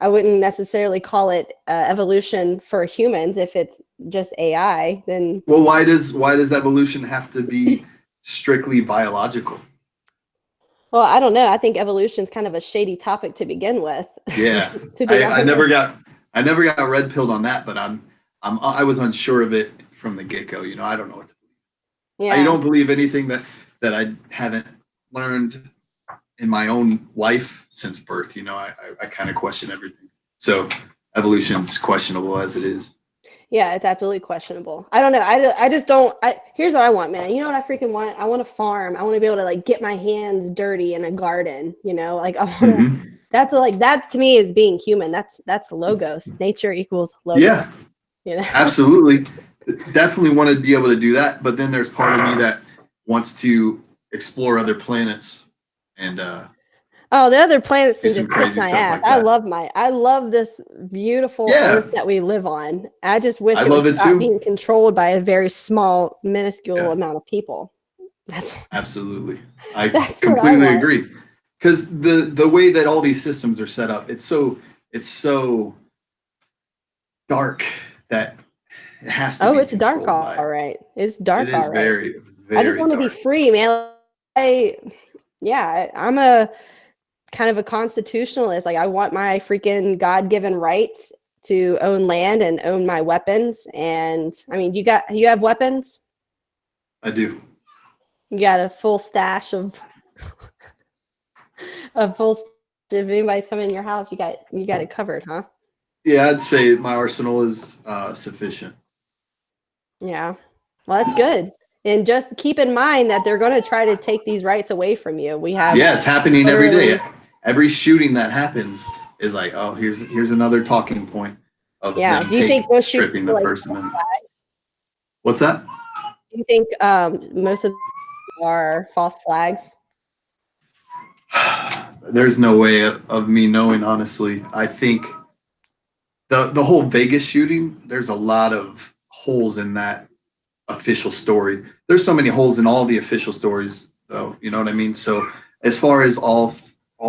I wouldn't necessarily call it evolution for humans if it's just AI. Then well, why does evolution have to be strictly biological? Well, I don't know. I think evolution is kind of a shady topic to begin with. Yeah, I never got red pilled on that, but I was unsure of it from the get go. I don't know what to believe. Yeah. I don't believe anything that I haven't learned in my own life since birth. I kind of question everything. So evolution's questionable as it is. Yeah, it's absolutely questionable. I don't know. I just don't. Here's what I want, man. You know what I freaking want? I want a farm. I want to be able to like get my hands dirty in a garden. You know, like I want to. Hmm. That's like that to me is being human. That's logos. Nature equals logos. Yeah, You know. absolutely. Definitely want to be able to do that. But then there's part of me that wants to explore other planets and Oh, the other planets do can some just kiss crazy my stuff ass. like that. I love this beautiful Yeah, earth that we live on. I just wish I it would love it stop too. being controlled by a very small, minuscule Yeah, amount of people. That's absolutely. I that's what I completely want. agree. Because the way that all these systems are set up, it's so dark that it has to Oh, be it's dark, controlled by all it. right. It's It dark, is all right. very, I just very want to be dark. free, man. I, yeah, I'm a kind of a constitutionalist. Like, I want my freaking God-given rights to own land and own my weapons. And I mean, you have weapons. I do. You got a full stash of a full. If anybody's coming in your house, you got it covered, huh? Yeah, I'd say my arsenal is sufficient. Yeah. Well, that's good. And just keep in mind that they're going to try to take these rights away from you. We have Yeah, it's happening every day. literally, Every shooting that happens is like, oh, here's another talking point of yeah. them Do you think most shootings stripping are the like First Amendment. What's that? do you think most of them are false flags? There's no way of me knowing, honestly. I think the whole Vegas shooting, there's a lot of holes in that official story. There's so many holes in all the official stories, though. You know what I mean? So as far as all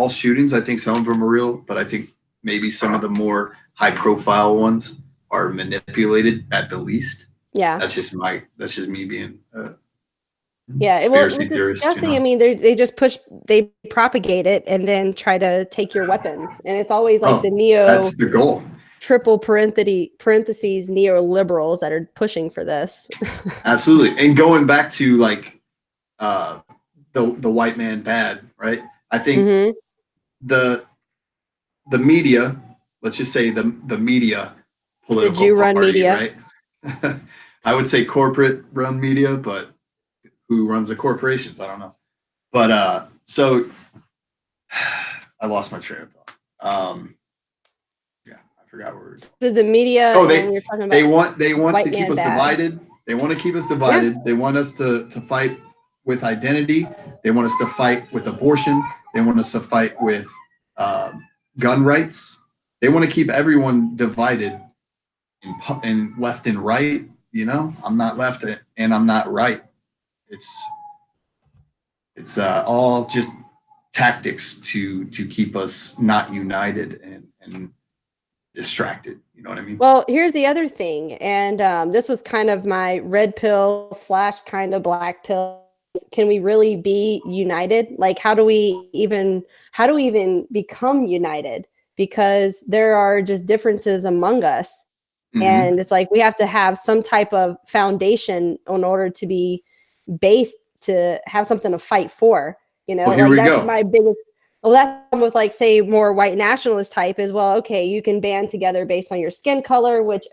shootings, I think some of them are real, but I think maybe some of the more high profile ones are manipulated at the least. Yeah. That's just me being a Yeah. Well, conspiracy it's theorist, you disgusting. I know. mean, they propagate it and then try to take your weapons. And it's always like the Oh, neo that's the goal. triple parentheses neoliberals that are pushing for this. Absolutely. And going back to like uh the white man bad, right? I think Hmm. the the media, let's just say the media The political Jew run party, media. right? I would say corporate run media, but who runs the corporations? I don't know. But so I lost my train of thought. Yeah, I forgot where we were going. So the media, Oh, and you're talking they about want to white keep man us bad. divided. They want to keep us Yeah. divided. They want us to fight with identity. They want us to fight with abortion. They want us to fight with gun rights. They want to keep everyone divided in left and right. You know, I'm not left and I'm not right. It's all just tactics to keep us not united and distracted. You know what I mean? Well, here's the other thing, and this was kind of my red pill / kind of black pill. Can we really be united? Like, how do we even become united? Because there are just differences among us, Mm-hmm. and it's like we have to have some type of foundation in order to be based to have something to fight for. You know, Well, here like we that's go. my biggest. Well, that's with like say more white nationalist type as well. Okay, you can band together based on your skin color, which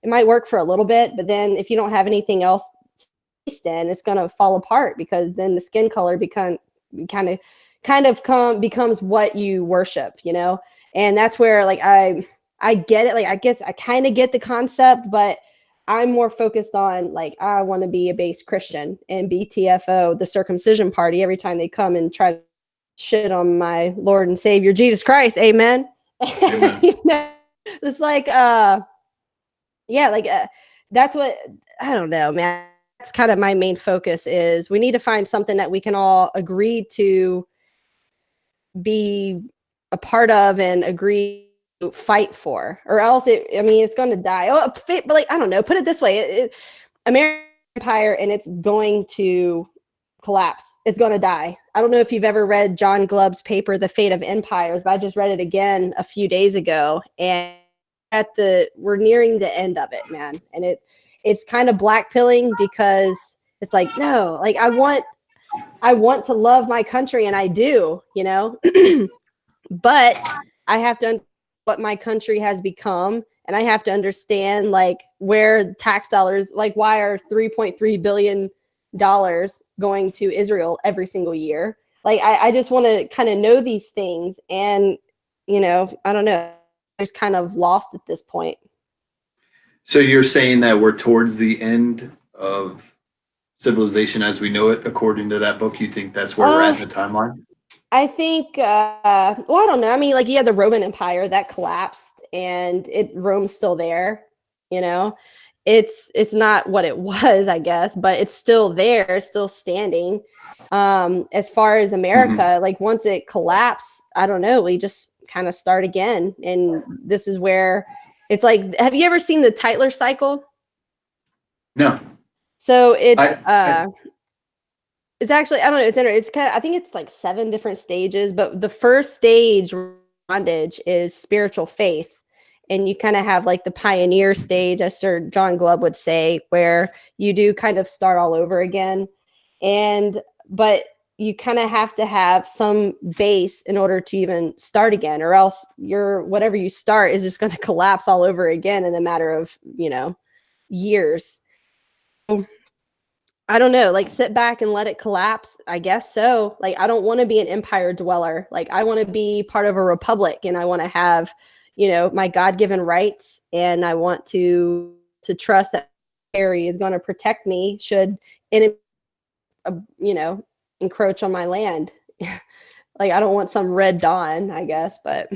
it might work for a little bit, but then if you don't have anything else to based in, it's gonna fall apart because then the skin color becomes what you worship, you know. And that's where like I get it. Like I guess I kind of get the concept, but I'm more focused on like I want to be a base Christian and BTFO, the circumcision party, every time they come and try to shit on my Lord and Savior Jesus Christ. Amen. Amen. You know, it's like yeah, like that's what I don't know, man. That's kind of my main focus is we need to find something that we can all agree to be a part of and agree to fight for, or else I mean, it's going to die. Oh, but like I don't know. Put it this way: American Empire, and it's going to collapse. It's going to die. I don't know if you've ever read John Glubb's paper, The Fate of Empires, but I just read it again a few days ago, and we're nearing the end of it, man. And it's kind of blackpilling because it's like no, like I want to love my country, and I do, you know. But I have to what my country has become, and I have to understand like where tax dollars, like why are $3.3 billion going to Israel every single year? Like I just want to kind of know these things, and I don't know, I was kind of lost at this point. So you're saying that we're towards the end of civilization as we know it, according to that book? You think that's where we're at in the timeline? I think, well, I don't know. I mean, like, you had the Roman Empire that collapsed, and Rome's still there. You know, it's not what it was, I guess, but it's still there, still standing. As far as America, like once it collapsed, I don't know, we just kind of start again, and this is where it's like. Have you ever seen the Tytler cycle? No. So it's actually, I don't know, it's kind of, I think it's like 7 different stages, but the first stage, bondage, is spiritual faith. And you kind of have like the pioneer stage, as Sir John Glubb would say, where you do kind of start all over again. But you kind of have to have some base in order to even start again, or else whatever you start is just going to collapse all over again in a matter of, years. I don't know, like sit back and let it collapse. I guess so. Like, I don't want to be an empire dweller. Like, I want to be part of a republic, and I want to have, my God-given rights. And I want to trust that Harry is going to protect me should enemy, encroach on my land. Like, I don't want some Red Dawn, I guess, but.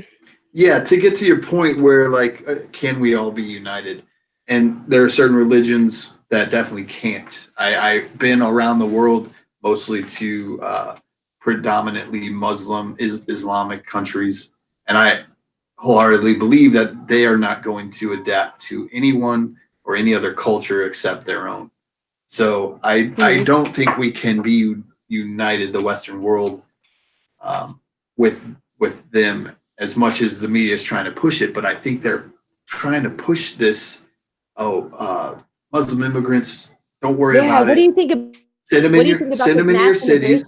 Yeah, to get to your point where like, can we all be united? And there are certain religions that definitely can't. I've been around the world, mostly to predominantly Muslim, Islamic countries, and I wholeheartedly believe that they are not going to adapt to anyone or any other culture except their own. So I don't think we can be united, the Western world, with them as much as the media is trying to push it. But I think they're trying to push this. Muslim immigrants, don't worry about it. What do you think of? Send them in your cities.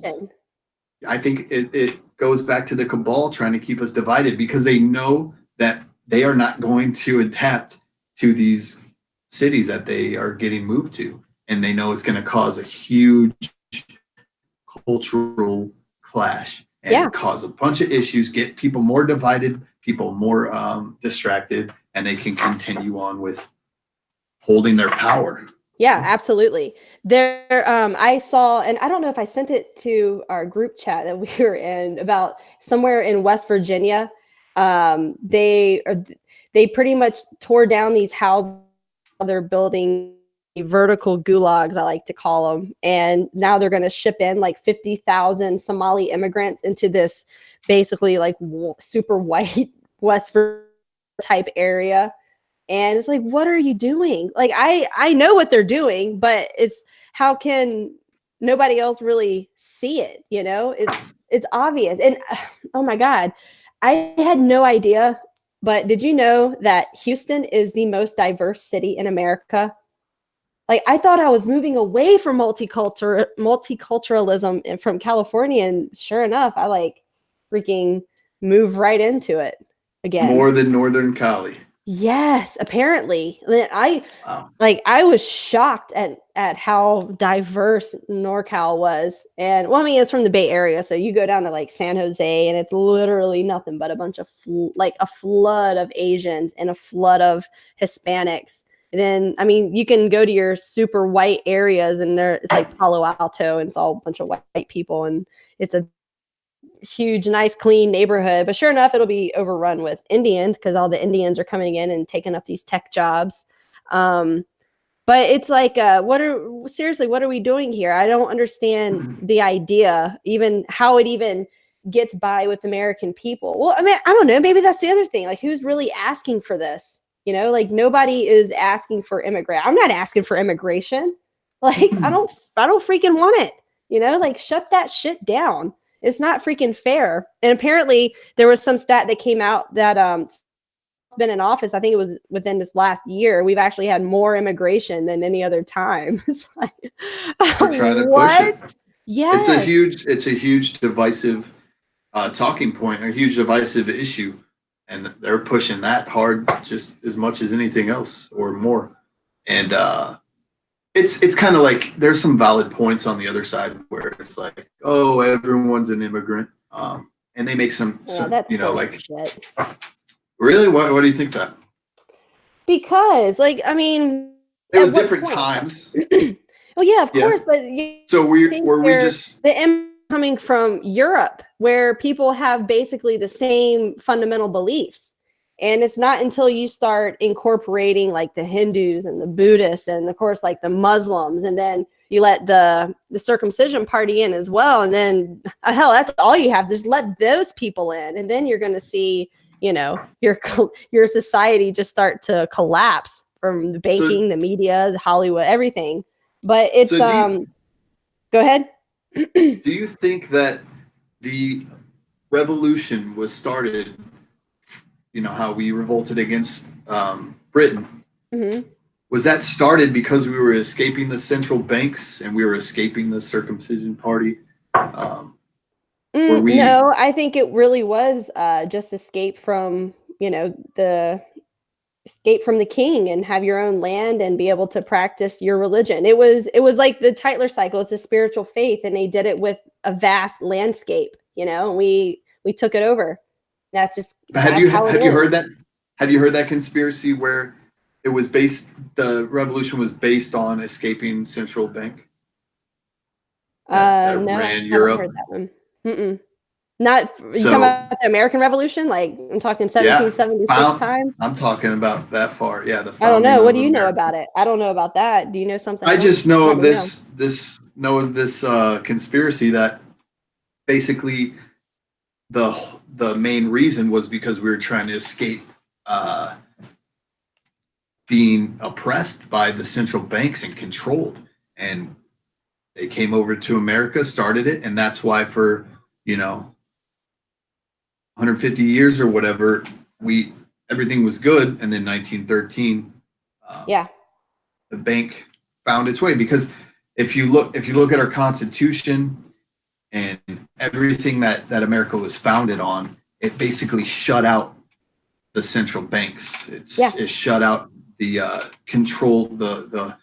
I think it goes back to the cabal trying to keep us divided, because they know that they are not going to adapt to these cities that they are getting moved to, and they know it's going to cause a huge cultural clash and cause a bunch of issues, get people more divided, people more distracted, and they can continue on with holding their power. Yeah, absolutely. I saw, and I don't know if I sent it to our group chat that we were in, about somewhere in West Virginia. They pretty much tore down these houses. They're building vertical gulags, I like to call them. And now they're going to ship in like 50,000 Somali immigrants into this basically like super white West Virginia type area. And it's like, what are you doing? Like, I know what they're doing, but it's how can nobody else really see it? It's obvious. And oh my God, I had no idea. But did you know that Houston is the most diverse city in America? Like, I thought I was moving away from multiculturalism and from California, and sure enough, I like freaking move right into it again. More than Northern Cali. Yes, apparently. I was shocked at how diverse NorCal was. And well, I mean, it's from the Bay Area, so you go down to like San Jose, and it's literally nothing but a bunch of a flood of Asians and a flood of Hispanics. And then, I mean, you can go to your super white areas, and it's like Palo Alto, and it's all a bunch of white people, and it's a huge, nice, clean neighborhood. But sure enough, it'll be overrun with Indians, because all the Indians are coming in and taking up these tech jobs. But it's like, what are we doing here? I don't understand the idea, even how it even gets by with American people. Well, I mean, I don't know. Maybe that's the other thing. Like, who's really asking for this? Like, nobody is asking for immigrant. I'm not asking for immigration. Like, I don't freaking want it. Like, shut that shit down. It's not freaking fair. And apparently there was some stat that came out that been in office, I think it was within this last year, we've actually had more immigration than any other time. It's like, we're trying to push it. Yeah, it's a huge divisive talking point, a huge divisive issue, and they're pushing that hard just as much as anything else or more. And it's kind of like there's some valid points on the other side where it's like, oh, everyone's an immigrant, and they make some that's you know, full of like, shit. really, what do you think that? Because, like, I mean, It was at what different point? times. Well, yeah, of Yeah. course, but So were we they're- just coming from Europe, where people have basically the same fundamental beliefs. And it's not until you start incorporating like the Hindus and the Buddhists and of course like the Muslims, and then you let the circumcision party in as well, and then hell, that's all you have. Just let those people in, and then you're going to see, you know, your society just start to collapse from the banking, the media, the Hollywood, everything. But it's go ahead. Do you think that the revolution was started, you know, how we revolted against Britain? Mm-hmm. Was that started because we were escaping the central banks and we were escaping the circumcision party? No, I think it really was just escape from, you know, escape from the king and have your own land and be able to practice your religion. It was like the Tytler cycle. It's a spiritual faith, and they did it with a vast landscape, you know, and we took it over. Have you heard that? Have you heard that conspiracy where it was the revolution was based on escaping central bank? No, ran Europe. I haven't heard that one. Mm-mm. Not you talking about the American Revolution? Like I'm talking 1776 time. I'm talking about that far. Yeah, I don't know. What do you know about it? I don't know about that. Do you know something? I just know of this conspiracy that basically the main reason was because we were trying to escape being oppressed by the central banks and controlled, and they came over to America, started it, and that's why for 150 years or whatever, everything was good, and then 1913, the bank found its way. Because if you look at our Constitution and everything that America was founded on, it basically shut out the central banks. It shut out the control, the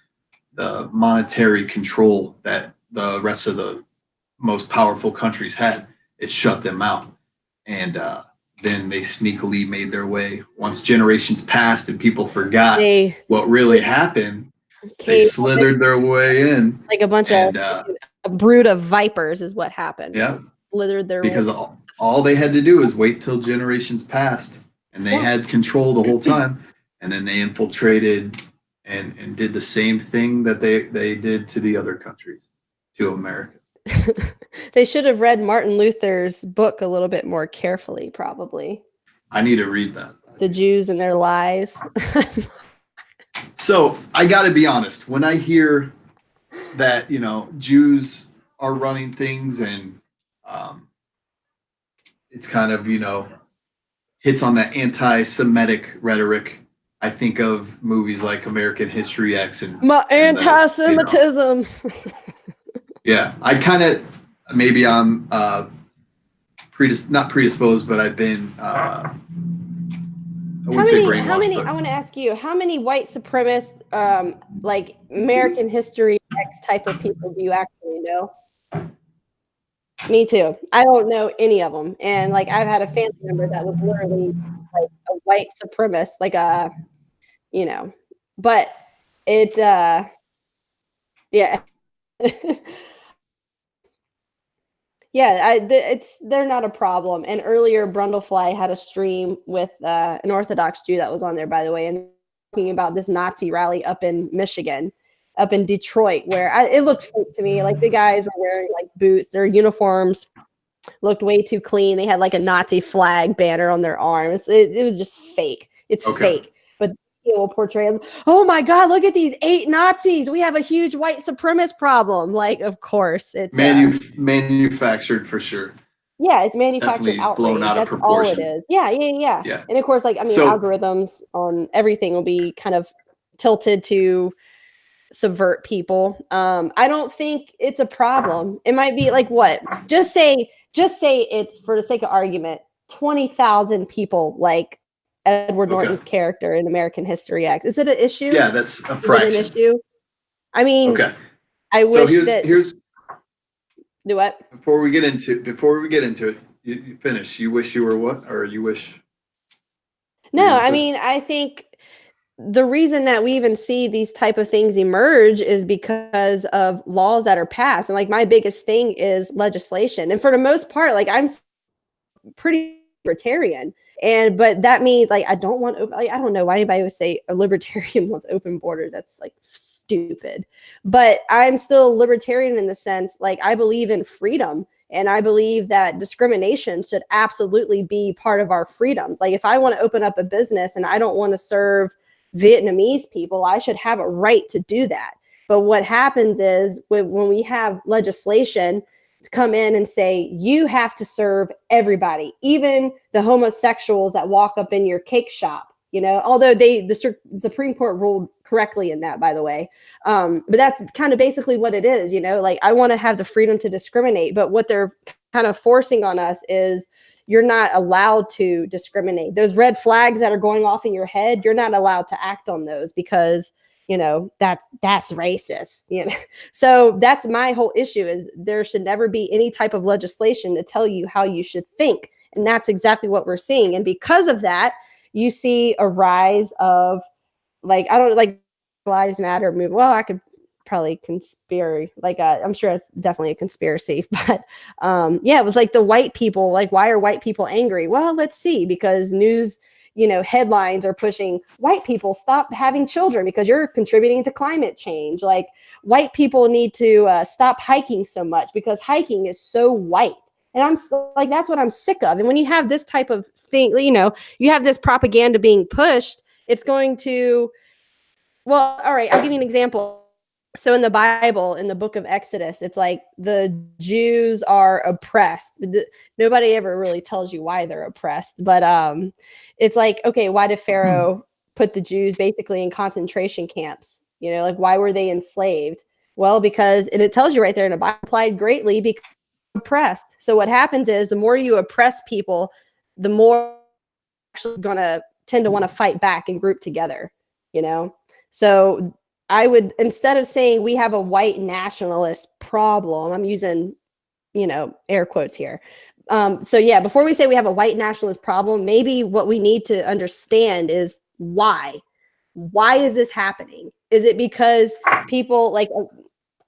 monetary control that the rest of the most powerful countries had. It shut them out. And then they sneakily made their way. Once generations passed and people forgot what really happened, they slithered their way in. Like a bunch of a brood of vipers is what happened. Yeah. Slithered their way. Because all they had to do was wait till generations passed, and they had control the whole time. And then they infiltrated and did the same thing that they did to the other countries, to America. They should have read Martin Luther's book a little bit more carefully, probably. I need to read that. The Jews and Their Lies. So I got to be honest, when I hear that, Jews are running things and it's kind of, hits on that anti-Semitic rhetoric, I think of movies like American History X and anti-Semitism. Yeah, I kind of, maybe I'm not predisposed, but I've been, I wouldn't say brainwashed. I want to ask you, how many white supremacist, like American History X type of people do you actually know? Me too. I don't know any of them. And like, I've had a family member that was literally like a white supremacist, like but it, yeah. Yeah, they're not a problem. And earlier, Brundlefly had a stream with an Orthodox Jew that was on there, by the way, and talking about this Nazi rally up in Michigan, up in Detroit, where it looked fake to me. Like the guys were wearing like boots, their uniforms looked way too clean. They had like a Nazi flag banner on their arms. It was just fake. It's fake. But it will portray them. Oh my God, look at these 8 Nazis. We have a huge white supremacist problem. Like, of course, it's manufactured for sure. Yeah, it's manufactured Definitely outrage. Blown out That's of proportion. all it is. Yeah. And of course, like, I mean, algorithms on everything will be kind of tilted to subvert people. I don't think it's a problem. It might be like what? Just say it's, for the sake of argument, 20,000 people like Edward Okay. Norton character in American History X. Is it an issue? Yeah, that's a Is it an fraction. issue? I mean, Okay. I So wish that. here's Do what? before we get into it, you finish. You wish you were what, or you wish? No, You're gonna I say? mean, I think the reason that we even see these type of things emerge is because of laws that are passed. And like my biggest thing is legislation. And for the most part, like I'm pretty libertarian. And but that means like I don't want like I don't know why anybody would say a libertarian wants open borders. That's like stupid. But I'm still libertarian in the sense like I believe in freedom and I believe that discrimination should absolutely be part of our freedoms. Like if I want to open up a business and I don't want to serve Vietnamese people, I should have a right to do that. But what happens is when we have legislation to come in and say, you have to serve everybody, even the homosexuals that walk up in your cake shop, you know, although the Supreme Court ruled correctly in that, by the way. But that's kind of basically what it is, you know, like I want to have the freedom to discriminate, but what they're kind of forcing on us is you're not allowed to discriminate. Those red flags that are going off in your head, you're not allowed to act on those because you know that's racist, you know. So that's my whole issue is there should never be any type of legislation to tell you how you should think, and that's exactly what we're seeing. And because of that, you see a rise of like I don't like lives matter movement. Well, I could probably conspiracy like I'm sure it's definitely a conspiracy, but yeah, it was like the white people, like why are white people angry? Well, let's see, because news, you know, headlines are pushing white people stop having children because you're contributing to climate change. Like white people need to stop hiking so much because hiking is so white. And I'm like, that's what I'm sick of. And when you have this type of thing, you know, you have this propaganda being pushed, it's going to, well, all right, I'll give you an example. So in the Bible, in the book of Exodus, it's like the Jews are oppressed. Nobody ever really tells you why they're oppressed, but it's like, okay, why did Pharaoh put the Jews basically in concentration camps? You know, like why were they enslaved? Well, because it tells you right there in the Bible, applied greatly because oppressed. So what happens is the more you oppress people, the more actually going to tend to want to fight back and group together, you know? So I would, instead of saying we have a white nationalist problem, I'm using, you know, air quotes here. So yeah, before we say we have a white nationalist problem, maybe what we need to understand is why. Why is this happening? Is it because people like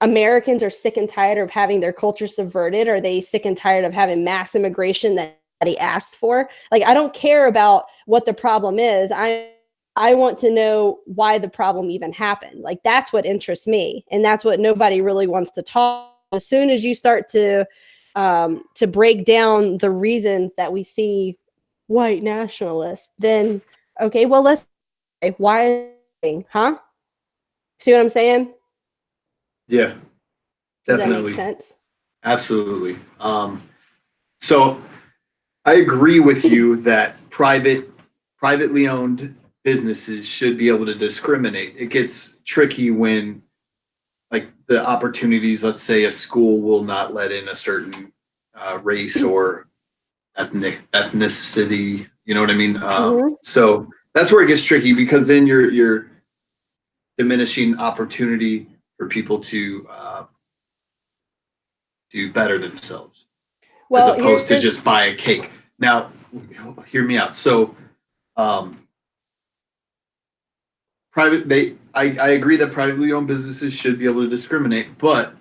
Americans are sick and tired of having their culture subverted? Are they sick and tired of having mass immigration that he asked for? Like, I don't care about what the problem is. I want to know why the problem even happened. Like that's what interests me, and that's what nobody really wants to talk. As soon as you start to break down the reasons that we see white nationalists, then okay, well let's why, huh? See what I'm saying? Yeah, Does that definitely, make sense? absolutely. So I agree with you that privately owned businesses should be able to discriminate. It gets tricky when like the opportunities, let's say a school will not let in a certain race or ethnicity, you know what I mean? So that's where it gets tricky because then you're diminishing opportunity for people to better themselves as Well, opposed to just buy a cake. Now, hear me out. So I agree that privately owned businesses should be able to discriminate, but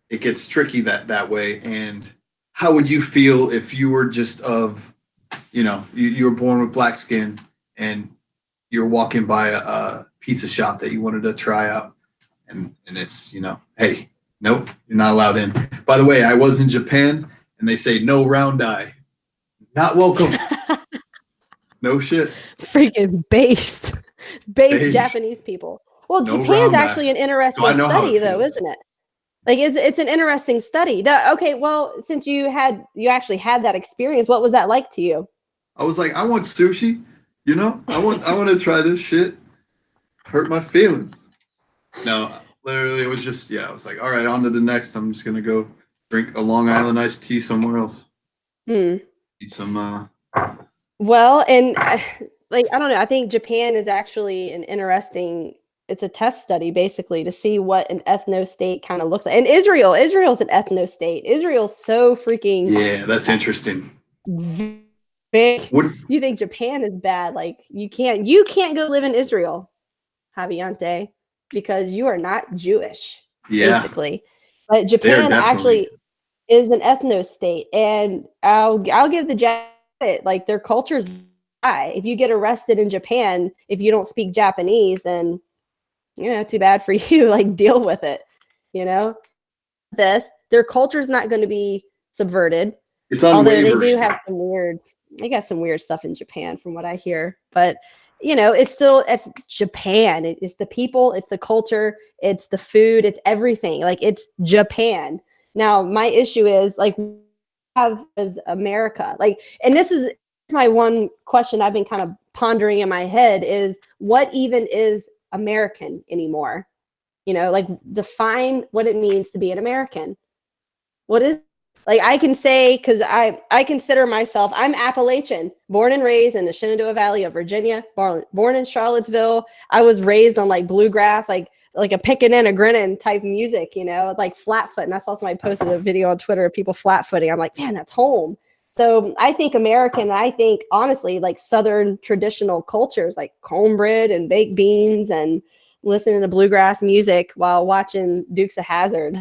it gets tricky that way. And how would you feel if you were just of, you know, you were born with black skin and you're walking by a pizza shop that you wanted to try out, and it's, you know, hey, nope, you're not allowed in. By the way, I was in Japan and they say no round eye, not welcome. No shit. freaking based Japanese people. Well, No Japan's round actually eye. an interesting So I know how study, it though, feels. isn't it? Like, it's an interesting study. Okay, well, since you actually had that experience, what was that like to you? I was like, I want sushi. You know, I want to try this shit. Hurt my feelings. No, literally, it was just, yeah. I was like, all right, on to the next. I'm just gonna go drink a Long Island iced tea somewhere else. Hmm. Eat some. Well, and like, I don't know. I think Japan is actually an interesting. It's a test study basically to see what an ethno state kind of looks like. And Israel's an ethno state. Israel's so freaking Yeah, that's interesting. big. What? You think Japan is bad? Like you can't go live in Israel, Javiante, because you are not Jewish, Yeah, basically. But they're Japan definitely. actually is an ethno state, and I'll give the Japanese, like, their culture's high. If you get arrested in Japan if you don't speak Japanese, then too bad for you. Like, deal with it. You know, their culture's not going to be subverted, It's although they do unwavering. have they got some weird stuff in Japan from what I hear. But it's Japan. It's the people, it's the culture, it's the food, it's everything. Like, it's Japan. Now, my issue is, like, have as America, like, and this is my one question I've been kind of pondering in my head is, what even is American anymore? Like, define what it means to be an American. What is, like, I can say, because I consider myself, I'm Appalachian, born and raised in the Shenandoah Valley of Virginia, born in Charlottesville. I was raised on, like, bluegrass, like a picking and a grinning type music, like flat foot. And I saw somebody posted a video on Twitter of people flat footing. I'm like, man, that's home. So I think American, and I think, honestly, like, Southern traditional cultures, like cornbread and baked beans and listening to bluegrass music while watching Dukes of Hazzard.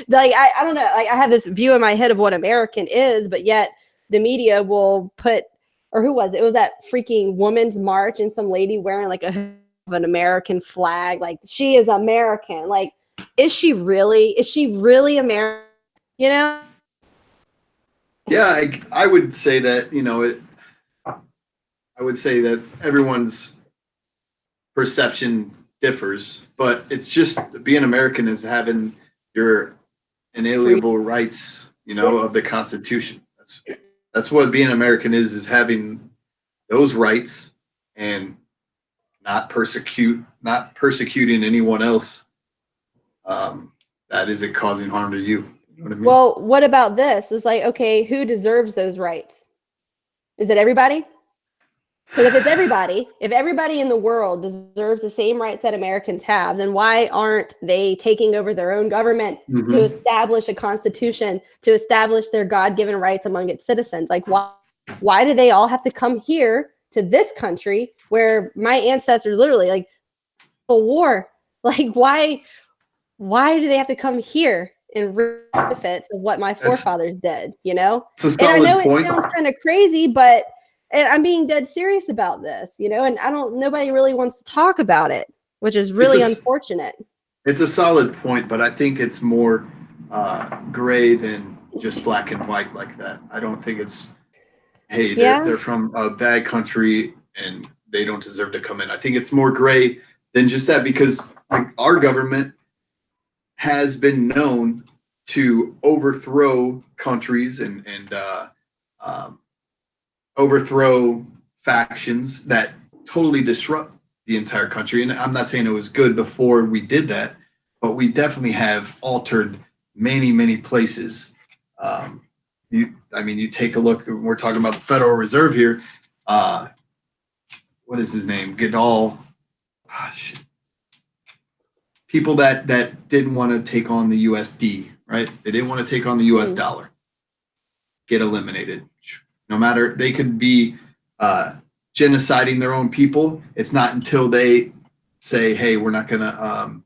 Like, I don't know, like, I have this view in my head of what American is, but yet the media will put, or who was it? It was that freaking women's march and some lady wearing, like, an American flag. Like, she is American. Like, is she really American? You know? Yeah, I would say that, I would say that everyone's perception differs, but it's just being American is having your Free. inalienable rights, of the Constitution. That's what being American is having those rights and not persecuting anyone else that isn't causing harm to you. You know what I mean? Well, what about this? It's like, okay, who deserves those rights? Is it everybody? Because if it's everybody, if everybody in the world deserves the same rights that Americans have, then why aren't they taking over their own government to establish a constitution, to establish their God-given rights among its citizens? Like, why do they all have to come here to this country where my ancestors literally, like, a war? Like, why do they have to come here and reap the benefits of what my forefathers did? It's a And I know solid it point. sounds kind of crazy, but I'm being dead serious about this, and nobody really wants to talk about it, which is really unfortunate. It's a solid point, but I think it's more gray than just black and white like that. I don't think it's, hey, they're from a bad country and they don't deserve to come in. I think it's more gray than just that, because, like, our government has been known to overthrow countries and overthrow factions that totally disrupt the entire country. And I'm not saying it was good before we did that, but we definitely have altered many, many places. You take a look, we're talking about the Federal Reserve here. What is his name? Goodall. People that didn't want to take on the USD, right? They didn't want to take on the US dollar. Get eliminated. No matter, they could be genociding their own people. It's not until they say, "Hey, we're not gonna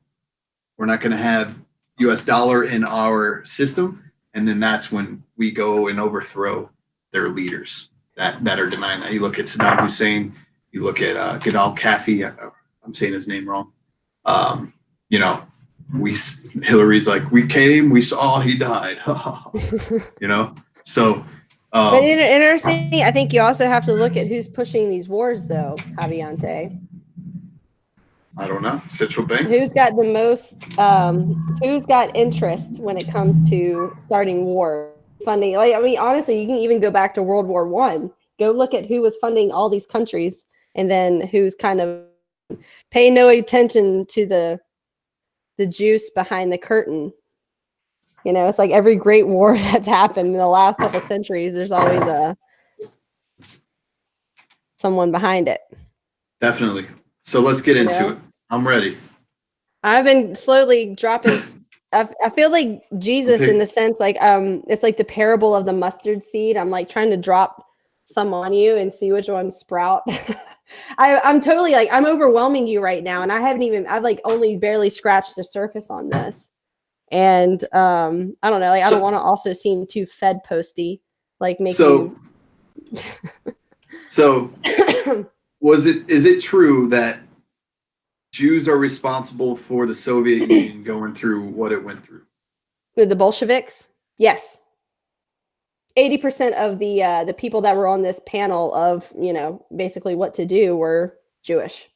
have U.S. dollar in our system," and then that's when we go and overthrow their leaders that are denying that. You look at Saddam Hussein. You look at Gaddafi Kafi. I'm saying his name wrong. Hillary's like, we came, we saw, he died. So. But interesting, I think you also have to look at who's pushing these wars, though, Javiante. I don't know. Central banks. Who's got the most? Who's got interest when it comes to starting war funding? Like, I mean, honestly, you can even go back to World War I. Go look at who was funding all these countries, and then who's kind of paying no attention to the juice behind the curtain. It's like every great war that's happened in the last couple centuries, there's always someone behind it. Definitely. So let's get into it. I'm ready. I've been slowly dropping. I feel like Jesus in the sense like it's like the parable of the mustard seed. I'm like trying to drop some on you and see which ones sprout. I'm totally like I'm overwhelming you right now, and I've like only barely scratched the surface on this. And I don't know, like I don't want to also seem too Fed posty, like make you. So is it true that Jews are responsible for the Soviet Union going through what it went through? The Bolsheviks? Yes. 80% of the people that were on this panel of, basically what to do were Jewish.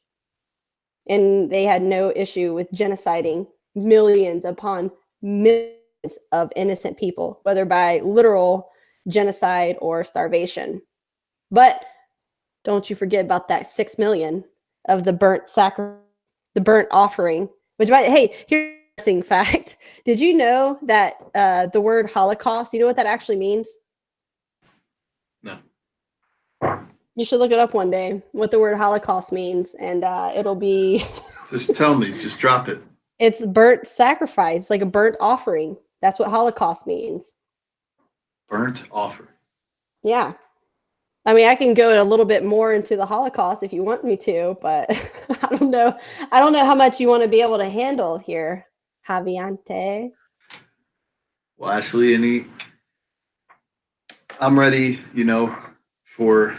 And they had no issue with genociding millions upon millions of innocent people, whether by literal genocide or starvation. But don't you forget about that 6 million of the burnt offering, which, hey, here's an interesting fact. Did you know that the word Holocaust, you know what that actually means? No. You should look it up one day, what the word Holocaust means, and it'll be... Just tell me, just drop it. It's burnt sacrifice, like a burnt offering. That's what Holocaust means. Burnt offering. Yeah. I mean, I can go a little bit more into the Holocaust if you want me to, but I don't know. I don't know how much you want to be able to handle here, Javiante. Well, Ashley, I'm ready, for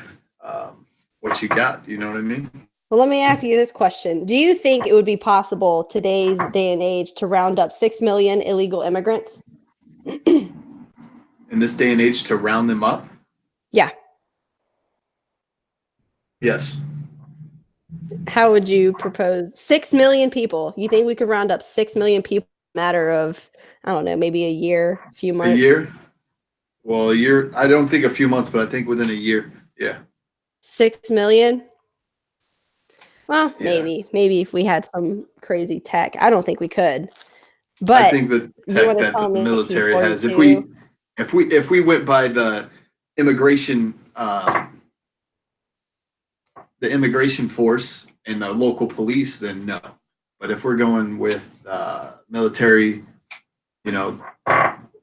what you got. You know what I mean? Well, let me ask you this question. Do you think it would be possible today's day and age to round up 6 million illegal immigrants? In this day and age, to round them up? Yeah. Yes. How would you propose 6 million people? You think we could round up 6 million people in a matter of, I don't know, maybe a year, a few months? A year? Well, a year. I don't think a few months, but I think within a year. Yeah. 6 million? Well, yeah. Maybe if we had some crazy tech. I don't think we could. But I think the tech that the military has, if we went by the immigration force and the local police, then no. But if we're going with military,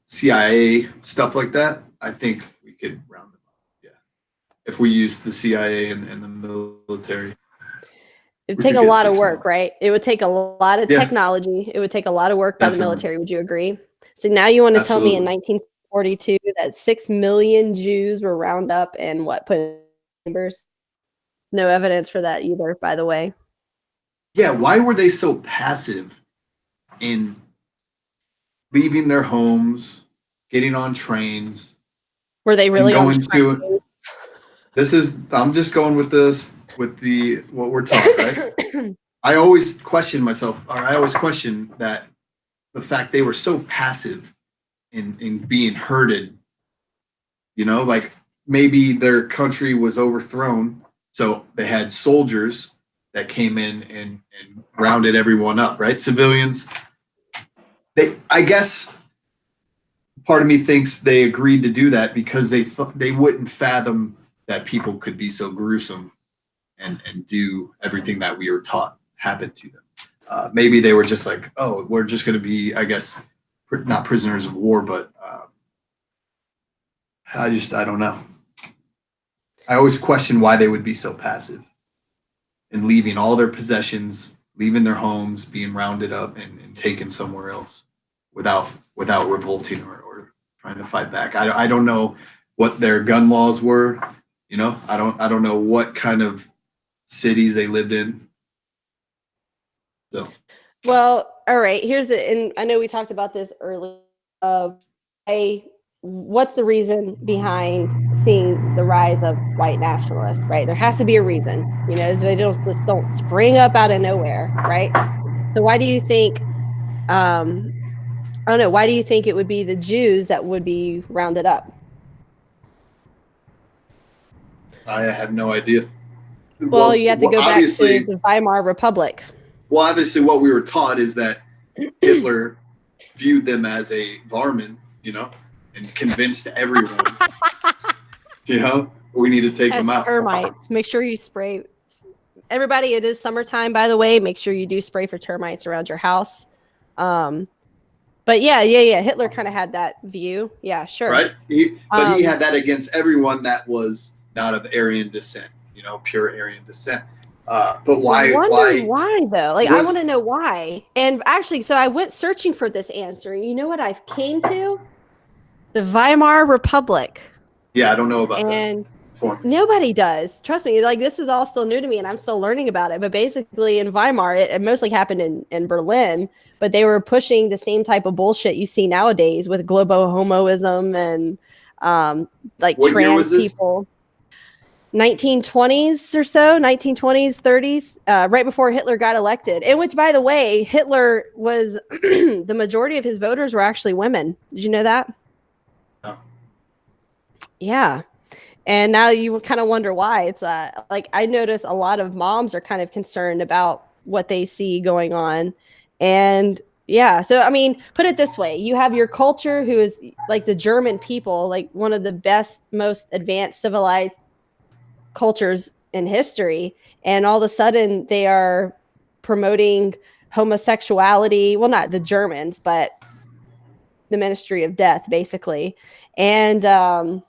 CIA, stuff like that, I think we could round them up. Yeah. If we use the CIA and the military. It would take a lot of work, right? It would take a lot of technology. It would take a lot of work by the military. Would you agree? So now you want to tell me in 1942 that 6 million Jews were round up and put in chambers? No evidence for that either, by the way. Yeah, why were they so passive in leaving their homes, getting on trains? Were they really going to? I'm just going with this. With what we're taught, right? I always question myself, or I always question that the fact they were so passive in being herded, like maybe their country was overthrown, so they had soldiers that came in and rounded everyone up, right? Civilians. I guess part of me thinks they agreed to do that because they wouldn't fathom that people could be so gruesome and do everything that we were taught happened to them. Maybe they were just like, oh, we're just going to be, I guess, not prisoners of war, but I don't know. I always question why they would be so passive and leaving all their possessions, leaving their homes, being rounded up and taken somewhere else without revolting or trying to fight back. I don't know what their gun laws were. I don't know what kind of cities they lived in. So, well, all right. And I know we talked about this earlier. What's the reason behind seeing the rise of white nationalists? Right, there has to be a reason. They just don't spring up out of nowhere, right? So why do you think? I don't know. Why do you think it would be the Jews that would be rounded up? I have no idea. Well, you have to go back to the Weimar Republic. Well, obviously, what we were taught is that Hitler viewed them as a varmint, and convinced everyone, We need to take Has them out. termites. Make sure you spray. Everybody, it is summertime, by the way. Make sure you do spray for termites around your house. But yeah. Hitler kind of had that view. Yeah, sure. Right. But he had that against everyone that was not of Aryan descent, pure Aryan descent. But why? Why though? Like, I want to know why. And actually, so I went searching for this answer. And you know what I came to? The Weimar Republic. Yeah, I don't know about that. Nobody does. Trust me. Like, this is all still new to me, and I'm still learning about it. But basically, in Weimar, it mostly happened in Berlin. But they were pushing the same type of bullshit you see nowadays with globo-homoism and like what trans people. 1920s or so, 1920s, 30s, right before Hitler got elected. In which, by the way, Hitler was the majority of his voters were actually women. Did you know that? No. Yeah. And now you kind of wonder why. It's like, I notice a lot of moms are kind of concerned about what they see going on. And yeah, so I mean, put it this way. You have your culture, who is like the German people, like one of the best, most advanced civilized cultures in history. And all of a sudden they are promoting homosexuality. Well, not the Germans, but the Ministry of Death, basically. And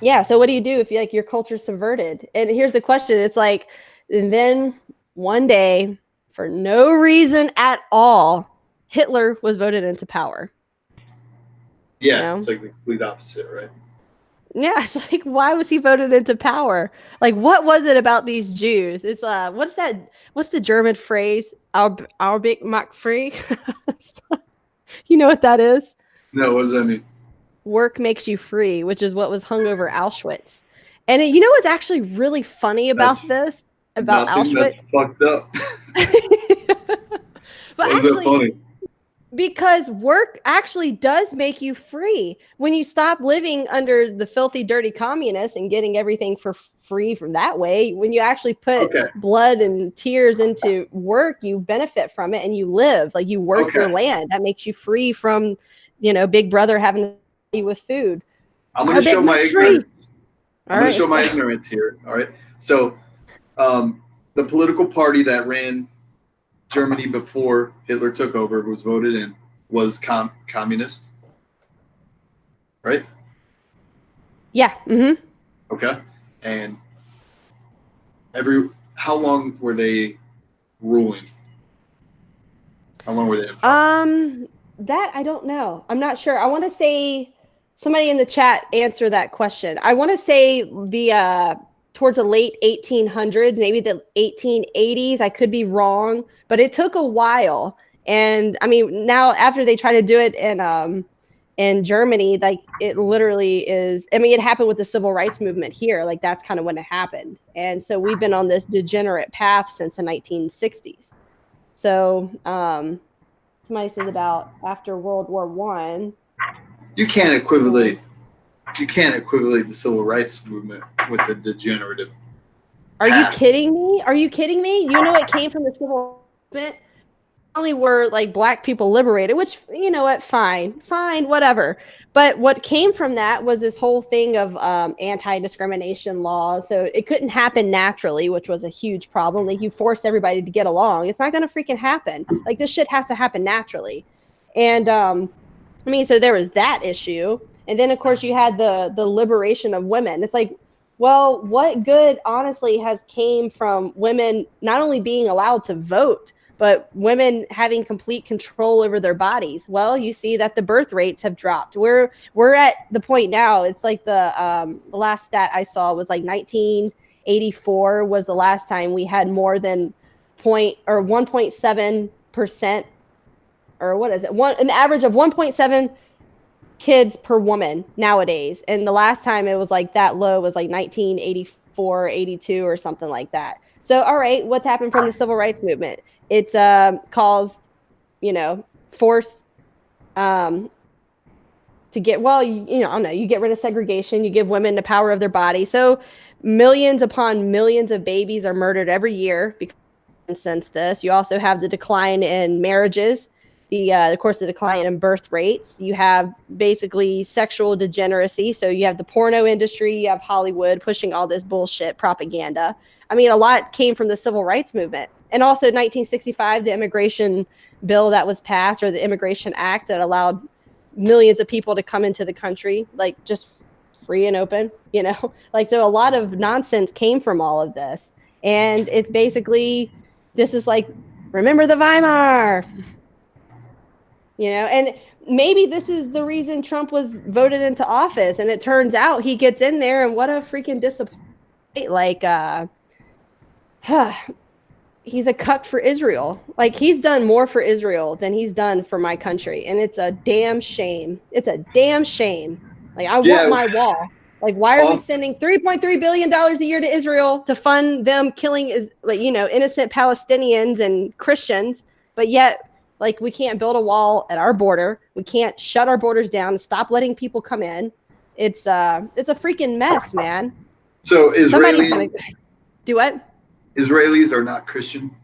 yeah, so what do you do if your culture's subverted? And here's the question. It's like, and then one day, for no reason at all, Hitler was voted into power. Yeah, it's like the complete opposite, right? Yeah, it's like, why was he voted into power? Like, what was it about these Jews? It's what's that? What's the German phrase? Arbeit macht frei. You know what that is? No, what does that mean? Work makes you free, which is what was hung over Auschwitz. And you know what's actually really funny about this? About Auschwitz? That's fucked up. But Why is that funny? Because work actually does make you free. When you stop living under the filthy, dirty communists and getting everything for free from that way, when you actually put blood and tears into work, you benefit from it and you live. Like, you work your land. That makes you free from, Big Brother having to feed you with food. I'm going to show my ignorance. I'm going to show my ignorance here. All right. So the political party that ran Germany before Hitler took over, was voted in, was communist, right? Yeah. Mm-hmm. Okay. And how long were they ruling? How long were they in power? That I don't know. I'm not sure. I want to say somebody in the chat answer that question. I want to say towards the late 1800s, maybe the 1880s. I could be wrong, but it took a while. And I mean, now after they try to do it in Germany, like, it literally is. I mean, it happened with the civil rights movement here. Like, that's kind of when it happened. And so we've been on this degenerate path since the 1960s. So somebody says about after World War I. You can't equivalent the civil rights movement with the degenerative. Are you kidding me? Are you kidding me? You know, it came from the civil movement. Only were like black people liberated, which, you know what, fine, whatever. But what came from that was this whole thing of anti-discrimination laws. So it couldn't happen naturally, which was a huge problem. Like, you force everybody to get along. It's not going to freaking happen. Like, this shit has to happen naturally. And I mean, so there was that issue. And then, of course, you had the liberation of women. It's like, well, what good, honestly, has came from women not only being allowed to vote, but women having complete control over their bodies? Well, you see that the birth rates have dropped. We're at the point now. It's like the last stat I saw was like 1984 was the last time we had more than 1.7%, or what is it? An average of 1.7 kids per woman nowadays. And the last time it was like that low was like 1984, 82 or something like that. So, all right, what's happened from the civil rights movement? It's caused, forced to get, well, I don't know, you get rid of segregation, you give women the power of their body. So millions upon millions of babies are murdered every year because since this. You also have the decline in marriages. of course, the decline in birth rates. You have basically sexual degeneracy. So you have the porno industry, you have Hollywood pushing all this bullshit propaganda. I mean, a lot came from the civil rights movement. And also 1965, the immigration bill that was passed, or the Immigration Act, that allowed millions of people to come into the country, like just free and open, you know? Like, so a lot of nonsense came from all of this. And it's basically, this is like, remember the Weimar, you know? And maybe this is the reason Trump was voted into office. And it turns out he gets in there, and what a freaking disappointment. Like, he's a cuck for Israel. Like, he's done more for Israel than he's done for my country. And it's a damn shame. It's a damn shame. Like, I want my wall. Like, why are we sending $3.3 billion a year to Israel to fund them killing, like, you know, innocent Palestinians and Christians, but yet, like, we can't build a wall at our border. We can't shut our borders down and stop letting people come in. It's a freaking mess, man. So Israelis do what? Israelis are not Christian?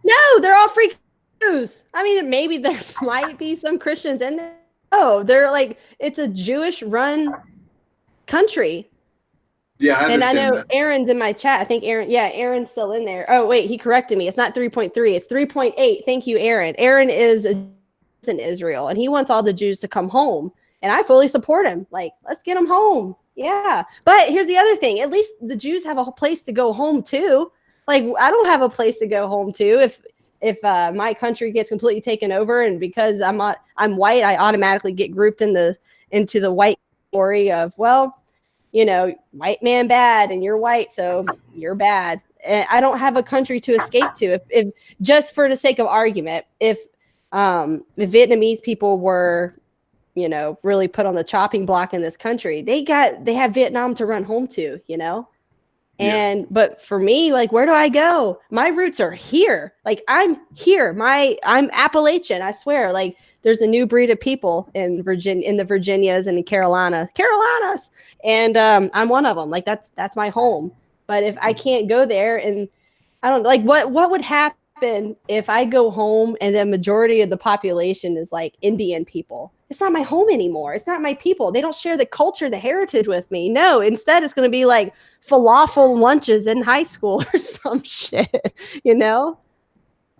No, they're all freaking Jews. I mean, maybe there might be some Christians in there. Oh, they're like, it's a Jewish-run country. Yeah, I understand. And I know that. Aaron's in my chat. I think Aaron's still in there. Oh, wait, he corrected me. It's not 3.3, it's 3.8. Thank you, Aaron. Aaron is in Israel, and he wants all the Jews to come home. And I fully support him. Like, let's get them home. Yeah. But here's the other thing. At least the Jews have a place to go home to. Like, I don't have a place to go home to if my country gets completely taken over, and because I'm white, I automatically get grouped into the white category of, well, you know, white man bad, and you're white, so you're bad. And I don't have a country to escape to. If just for the sake of argument, if the Vietnamese people were, you know, really put on the chopping block in this country, they have Vietnam to run home to, you know? And, but for me, like, where do I go? My roots are here. Like, I'm here. I'm Appalachian. I swear. Like, there's a new breed of people in the Virginias and in Carolinas, and I'm one of them. Like, that's my home. But if I can't go there, and I don't, like, what would happen if I go home and the majority of the population is like Indian people? It's not my home anymore. It's not my people. They don't share the culture, the heritage with me. No, instead it's going to be like falafel lunches in high school or some shit, you know?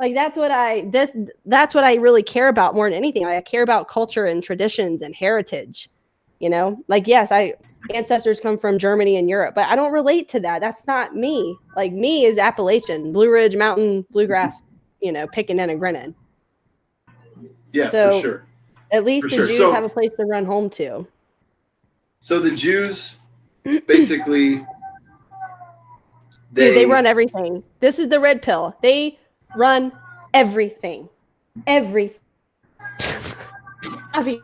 Like, that's what I really care about more than anything. I care about culture and traditions and heritage, you know? Like, yes, ancestors come from Germany and Europe, but I don't relate to that. That's not me. Like, me is Appalachian, Blue Ridge Mountain, bluegrass, you know, picking and grinning. Yeah, so, for sure. At least the Jews have a place to run home to. So the Jews basically they run everything. This is the red pill. They run everything. I mean,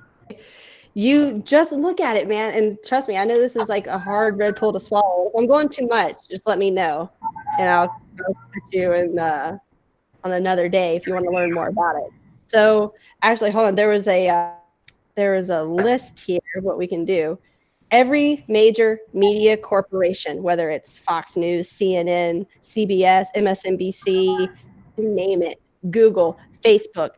you just look at it, man, and trust me, I know this is like a hard red pill to swallow. If I'm going too much, just let me know, and I'll put you in on another day if you want to learn more about it. So actually, hold on. There was a list here of what we can do. Every major media corporation, whether it's Fox News, CNN, CBS, MSNBC, you name it, Google, Facebook,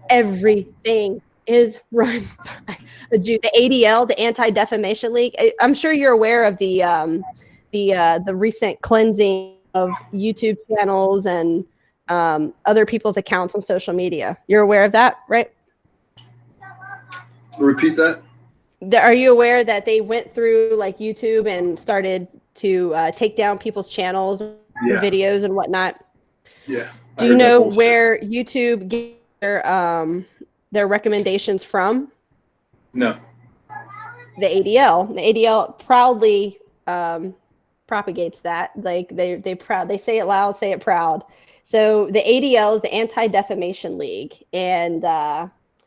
everything is run by a Jew. The ADL, the Anti-Defamation League. I'm sure you're aware of the recent cleansing of YouTube channels and other people's accounts on social media. You're aware of that, right? Repeat that. Are you aware that they went through like YouTube and started to take down people's channels, videos and whatnot? Yeah. Do you know where YouTube gets their recommendations from? No. The ADL. The ADL proudly propagates that. Like they say it loud, say it proud. So the ADL is the Anti-Defamation League, and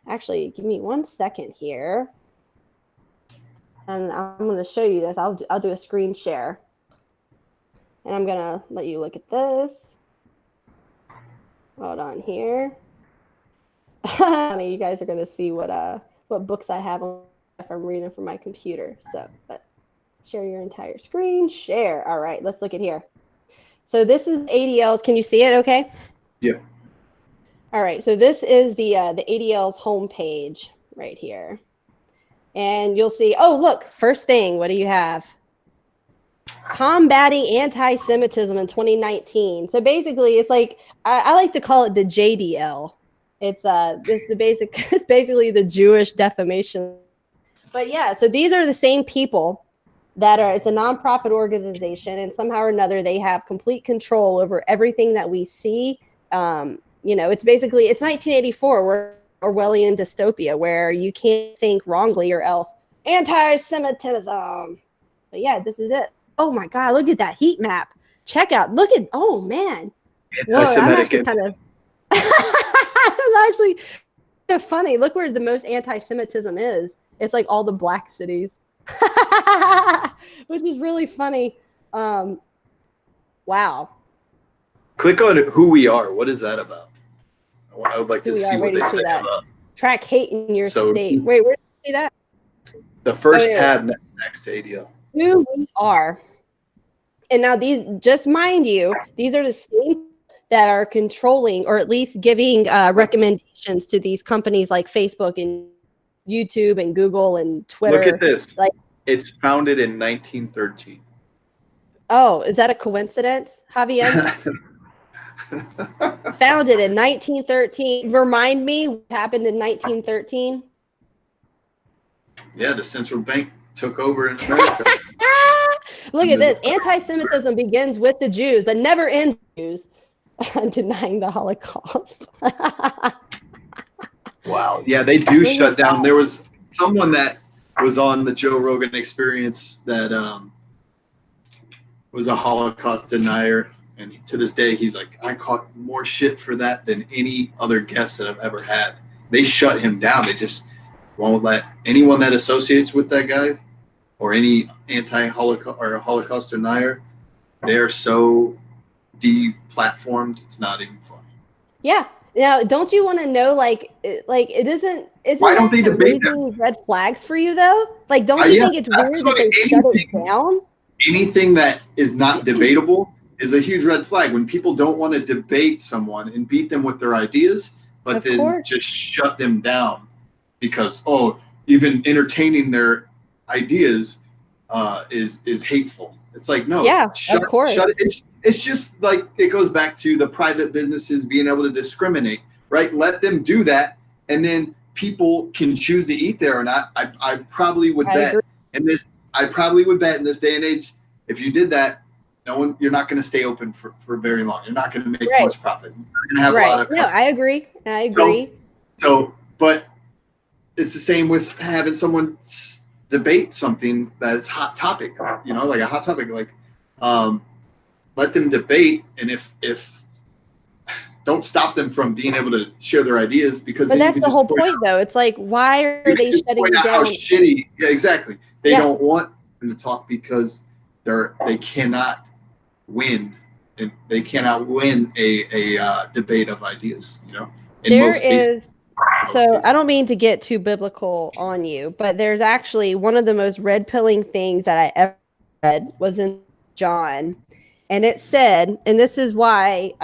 actually, give me 1 second here, and I'm going to show you this. I'll do a screen share, and I'm going to let you look at this. Hold on here. You guys are going to see what books I have if I'm reading from my computer. So, but share your entire screen. Share. All right, let's look at here. So this is ADLs. Can you see it okay? Yeah. All right, so this is the ADL's homepage right here. And you'll see, oh, look, first thing, what do you have? Combating anti-Semitism in 2019. So basically, it's like I like to call it the JDL. It's the basic. It's basically the Jewish defamation. But yeah, so these are the same people that are. It's a nonprofit organization, and somehow or another, they have complete control over everything that we see. It's basically it's 1984. We're Orwellian dystopia where you can't think wrongly or else anti-Semitism. But yeah, this is it. Oh my God, look at that heat map. Check out, look at, oh man. Anti-Semitic. Kind of, it's actually kind of funny. Look where the most anti-Semitism is. It's like all the black cities, which is really funny. Wow. Click on Who We Are. What is that about? I would like to see what they say about. Track hate in your state. Wait, where did you see that? The first tab next to ADL. Who we are. And now these, just mind you, these are the same that are controlling or at least giving recommendations to these companies like Facebook and YouTube and Google and Twitter. Look at this. Like, it's founded in 1913. Oh, is that a coincidence, Javier? Founded in 1913. Remind me what happened in 1913? Yeah, the central bank took over in America. Look at this. Anti-Semitism begins with the Jews, but never ends with Jews. Denying the Holocaust. Wow. Yeah, they do shut down. There was someone that was on the Joe Rogan Experience that was a Holocaust denier. And to this day, he's like, I caught more shit for that than any other guest that I've ever had. They shut him down. They just won't let anyone that associates with that guy or any anti-Holocaust or Holocaust denier, they're so deplatformed, it's not even funny. Yeah. Now, don't you want to know, like it isn't why don't they debate them? Red flags for you though? Like, don't you think it's weird that they shut it down? Anything that is not debatable is a huge red flag. When people don't want to debate someone and beat them with their ideas, but then just shut them down because even entertaining their ideas is hateful. It's like, no, shut it. It's just like it goes back to the private businesses being able to discriminate, right? Let them do that, and then people can choose to eat there or not. I probably would bet in this. I probably would bet in this day and age, if you did that, you're not going to stay open for very long. You're not going to make much profit. You're going to have a lot of customers. I agree. So, but it's the same with having someone debate something that is hot topic, like a hot topic, like, let them debate. And if don't stop them from being able to share their ideas because that's the whole point though. It's like, why are they shutting down? How shitty. Yeah, exactly. They don't want them to talk because they cannot win, and they cannot win a debate of ideas. So I don't mean to get too biblical on you, but there's actually one of the most red pilling things that I ever read was in John, and it said, and this is why,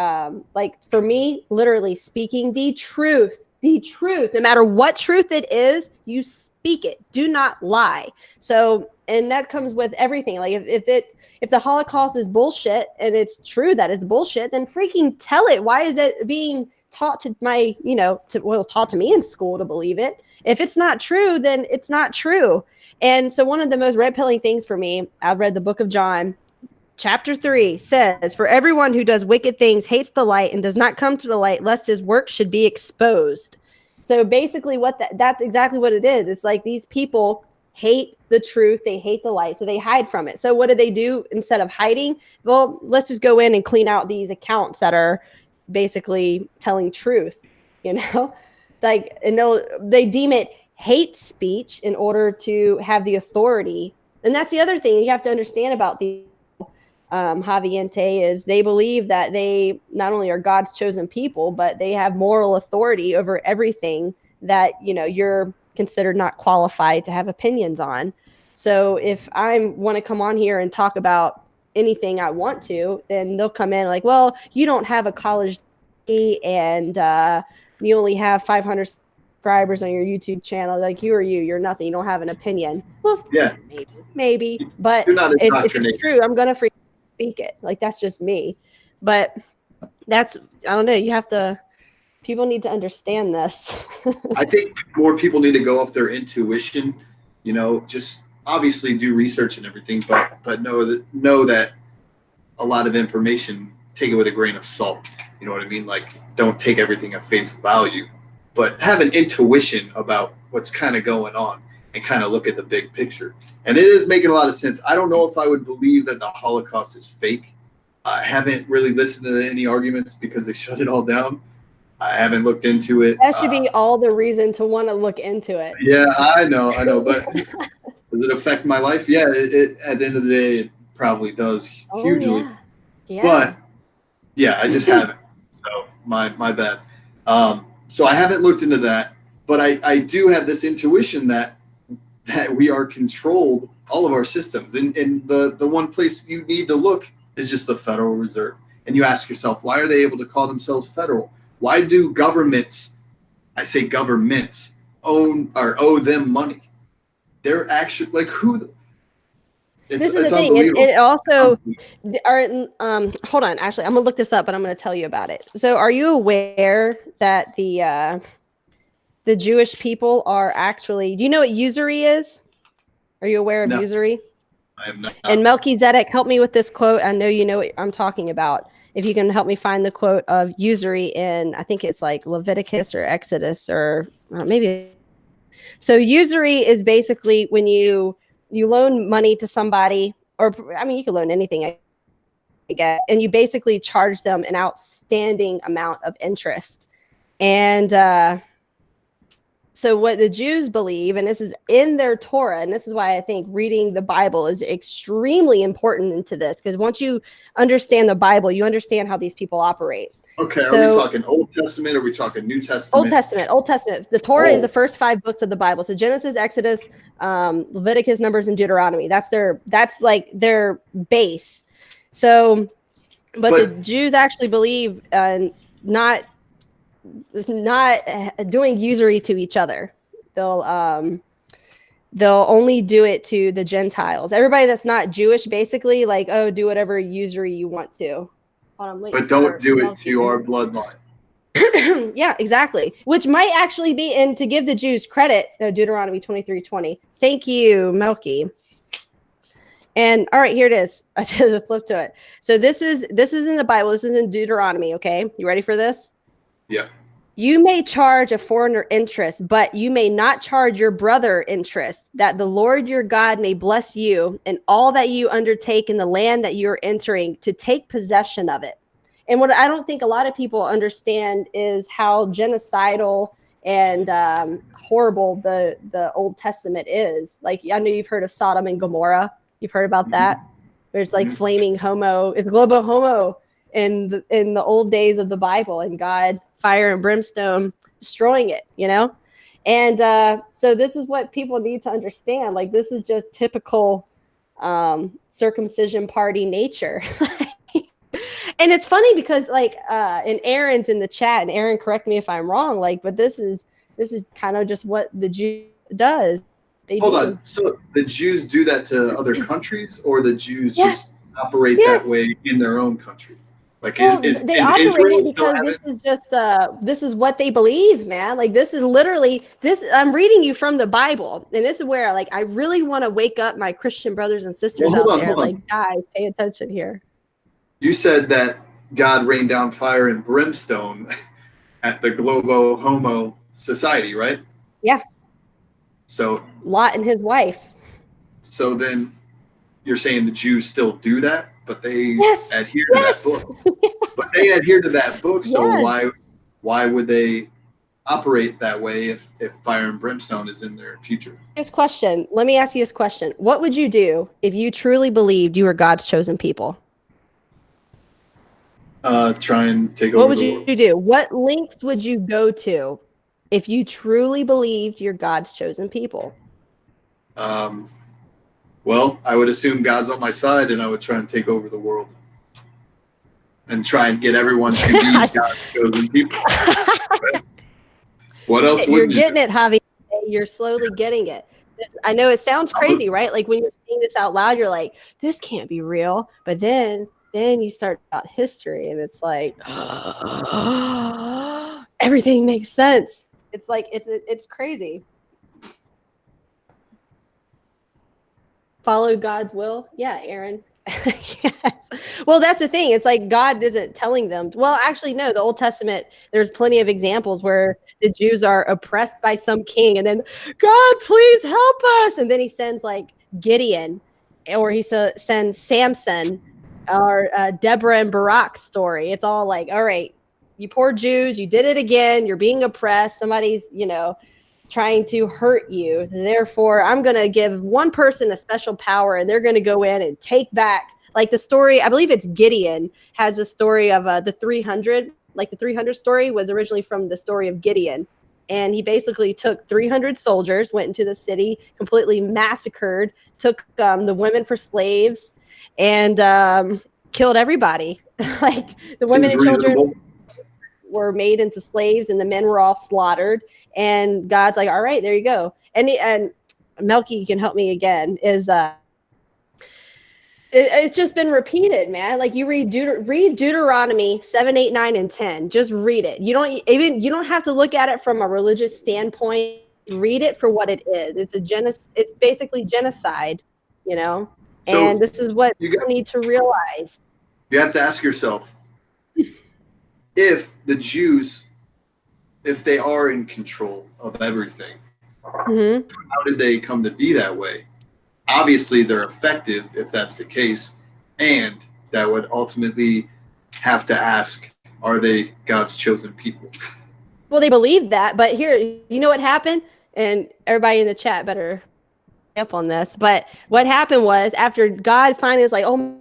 for me, literally speaking the truth, no matter what truth it is, you speak it. Do not lie. So, and that comes with everything. Like if the Holocaust is bullshit and it's true that it's bullshit, then freaking tell it. Why is it being taught to taught to me in school to believe it? If it's not true, then it's not true. And so one of the most red pilling things for me, I've read the book of John, chapter 3 says, for everyone who does wicked things hates the light and does not come to the light, lest his work should be exposed. So basically that's exactly what it is. It's like these people hate the truth. They hate the light. So they hide from it. So what do they do instead of hiding? Well, let's just go in and clean out these accounts that are basically telling truth, and they deem it hate speech in order to have the authority. And that's the other thing you have to understand about the Javiente is they believe that they not only are God's chosen people, but they have moral authority over everything that, you're considered not qualified to have opinions on. So if I want to come on here and talk about anything I want to, then they'll come in like, well, you don't have a college and you only have 500 subscribers on your YouTube channel. Like you're nothing. You don't have an opinion. Well, Yeah, maybe, but you're not if it's indoctrinated. true, I'm gonna speak it. Like that's just me. But that's I don't know. You have to. People need to understand this. I think more people need to go off their intuition. Just obviously do research and everything, but know that a lot of information, take it with a grain of salt. You know what I mean? Like, don't take everything at face value, but have an intuition about what's kind of going on and kind of look at the big picture. And it is making a lot of sense. I don't know if I would believe that the Holocaust is fake. I haven't really listened to any arguments because they shut it all down. I haven't looked into it. That should be all the reason to want to look into it. Yeah, I know. But does it affect my life? Yeah, it at the end of the day, it probably does hugely. Yeah. Yeah. But yeah, I just haven't. So my bad. So I haven't looked into that, but I do have this intuition that we are controlled, all of our systems. And the one place you need to look is just the Federal Reserve. And you ask yourself, why are they able to call themselves federal? Why do governments, I say governments, own or owe them money? They're actually like who? This is the thing. It also hold on. Actually, I'm gonna look this up, but I'm gonna tell you about it. So, are you aware that the Jewish people are actually? Do you know what usury is? Are you aware of usury? I am not. And Melchizedek, help me with this quote. I know you know what I'm talking about. If you can help me find the quote of usury in, I think it's like Leviticus or Exodus or maybe. So usury is basically when you loan money to somebody, or I mean, you can loan anything, I guess, and you basically charge them an outstanding amount of interest. And so what the Jews believe, and this is in their Torah, and this is why I think reading the Bible is extremely important into this, because once you understand the Bible, you understand how these people operate. Okay, so, are we talking Old Testament? Or are we talking New Testament? Old Testament. Old Testament. The Torah is the first 5 books of the Bible. So Genesis, Exodus, Leviticus, Numbers, and Deuteronomy. That's like their base. So, but the Jews actually believe not doing usury to each other. They'll only do it to the Gentiles. Everybody that's not Jewish, basically, like, oh, do whatever usury you want to. But don't do it to our bloodline. Yeah, exactly. Which might actually be, and to give the Jews credit, Deuteronomy 23:20. Thank you, Melky. And all right, here it is. I just flipped to it. So this is in the Bible. This is in Deuteronomy. Okay, you ready for this? Yeah. You may charge a foreigner interest, but you may not charge your brother interest, that the Lord your God may bless you and all that you undertake in the land that you're entering to take possession of it. And what I don't think a lot of people understand is how genocidal and horrible the Old Testament is. Like, I know you've heard of Sodom and Gomorrah. You've heard about that. There's like flaming homo. It's globo homo in the old days of the Bible, and God, fire and brimstone, destroying it, And so this is what people need to understand. Like, this is just typical circumcision party nature. And it's funny because and Aaron's in the chat, and Aaron, correct me if I'm wrong, but this is kind of just what the Jew does. Hold on. So the Jews do that to other countries, or the Jews just operate that way in their own country? Like, they operate because this is what they believe, man. Like, this is literally this. I'm reading you from the Bible, and this is where I really want to wake up my Christian brothers and sisters out there. Like, guys, pay attention here. You said that God rained down fire and brimstone at the Globo Homo Society, right? Yeah. So Lot and his wife. So then you're saying the Jews still do that, but they adhere to that book. But they adhere to that book, so why would they operate that way if fire and brimstone is in their future? This question. Let me ask you this question. What would you do if you truly believed you were God's chosen people? Try and take over. What would you do? What lengths would you go to if you truly believed you're God's chosen people? Well, I would assume God's on my side, and I would try and take over the world. and try and get everyone to be God's chosen people. What else You're would you getting do? it, Javi. You're slowly getting it. I know it sounds crazy, right? Like when you're saying this out loud, you're like, this can't be real. But then you start about history and it's like everything makes sense. It's like it's crazy. Follow God's will. Yeah, Aaron. Yes. Well, that's the thing. It's like God isn't telling them. Well, actually, no. The Old Testament, there's plenty of examples where the Jews are oppressed by some king, and then God, please help us. And then he sends like Gideon, or he sends Samson, or Deborah and Barak's story. It's all like, all right, you poor Jews, you did it again. You're being oppressed. Somebody's, trying to hurt you. Therefore, I'm going to give one person a special power and they're going to go in and take back. Like the story, I believe it's Gideon, has the story of the 300. Like the 300 story was originally from the story of Gideon. And he basically took 300 soldiers, went into the city, completely massacred, took the women for slaves, and killed everybody. Like the women and children were made into slaves and the men were all slaughtered. And God's like, all right, there you go. And Melky, you can help me again, is it's just been repeated, man. Like you read Deuteronomy 7, 8, 9, and 10. Just read it. You don't have to look at it from a religious standpoint. Read it for what it is. It's basically genocide, So and this is what you need to realize. You have to ask yourself, if the Jews, if they are in control of everything, how did they come to be that way? Obviously, they're effective if that's the case, and that would ultimately have to ask, are they God's chosen people? Well, they believe that, but here, you know what happened? And everybody in the chat better up on this. But what happened was after God finally was like, oh,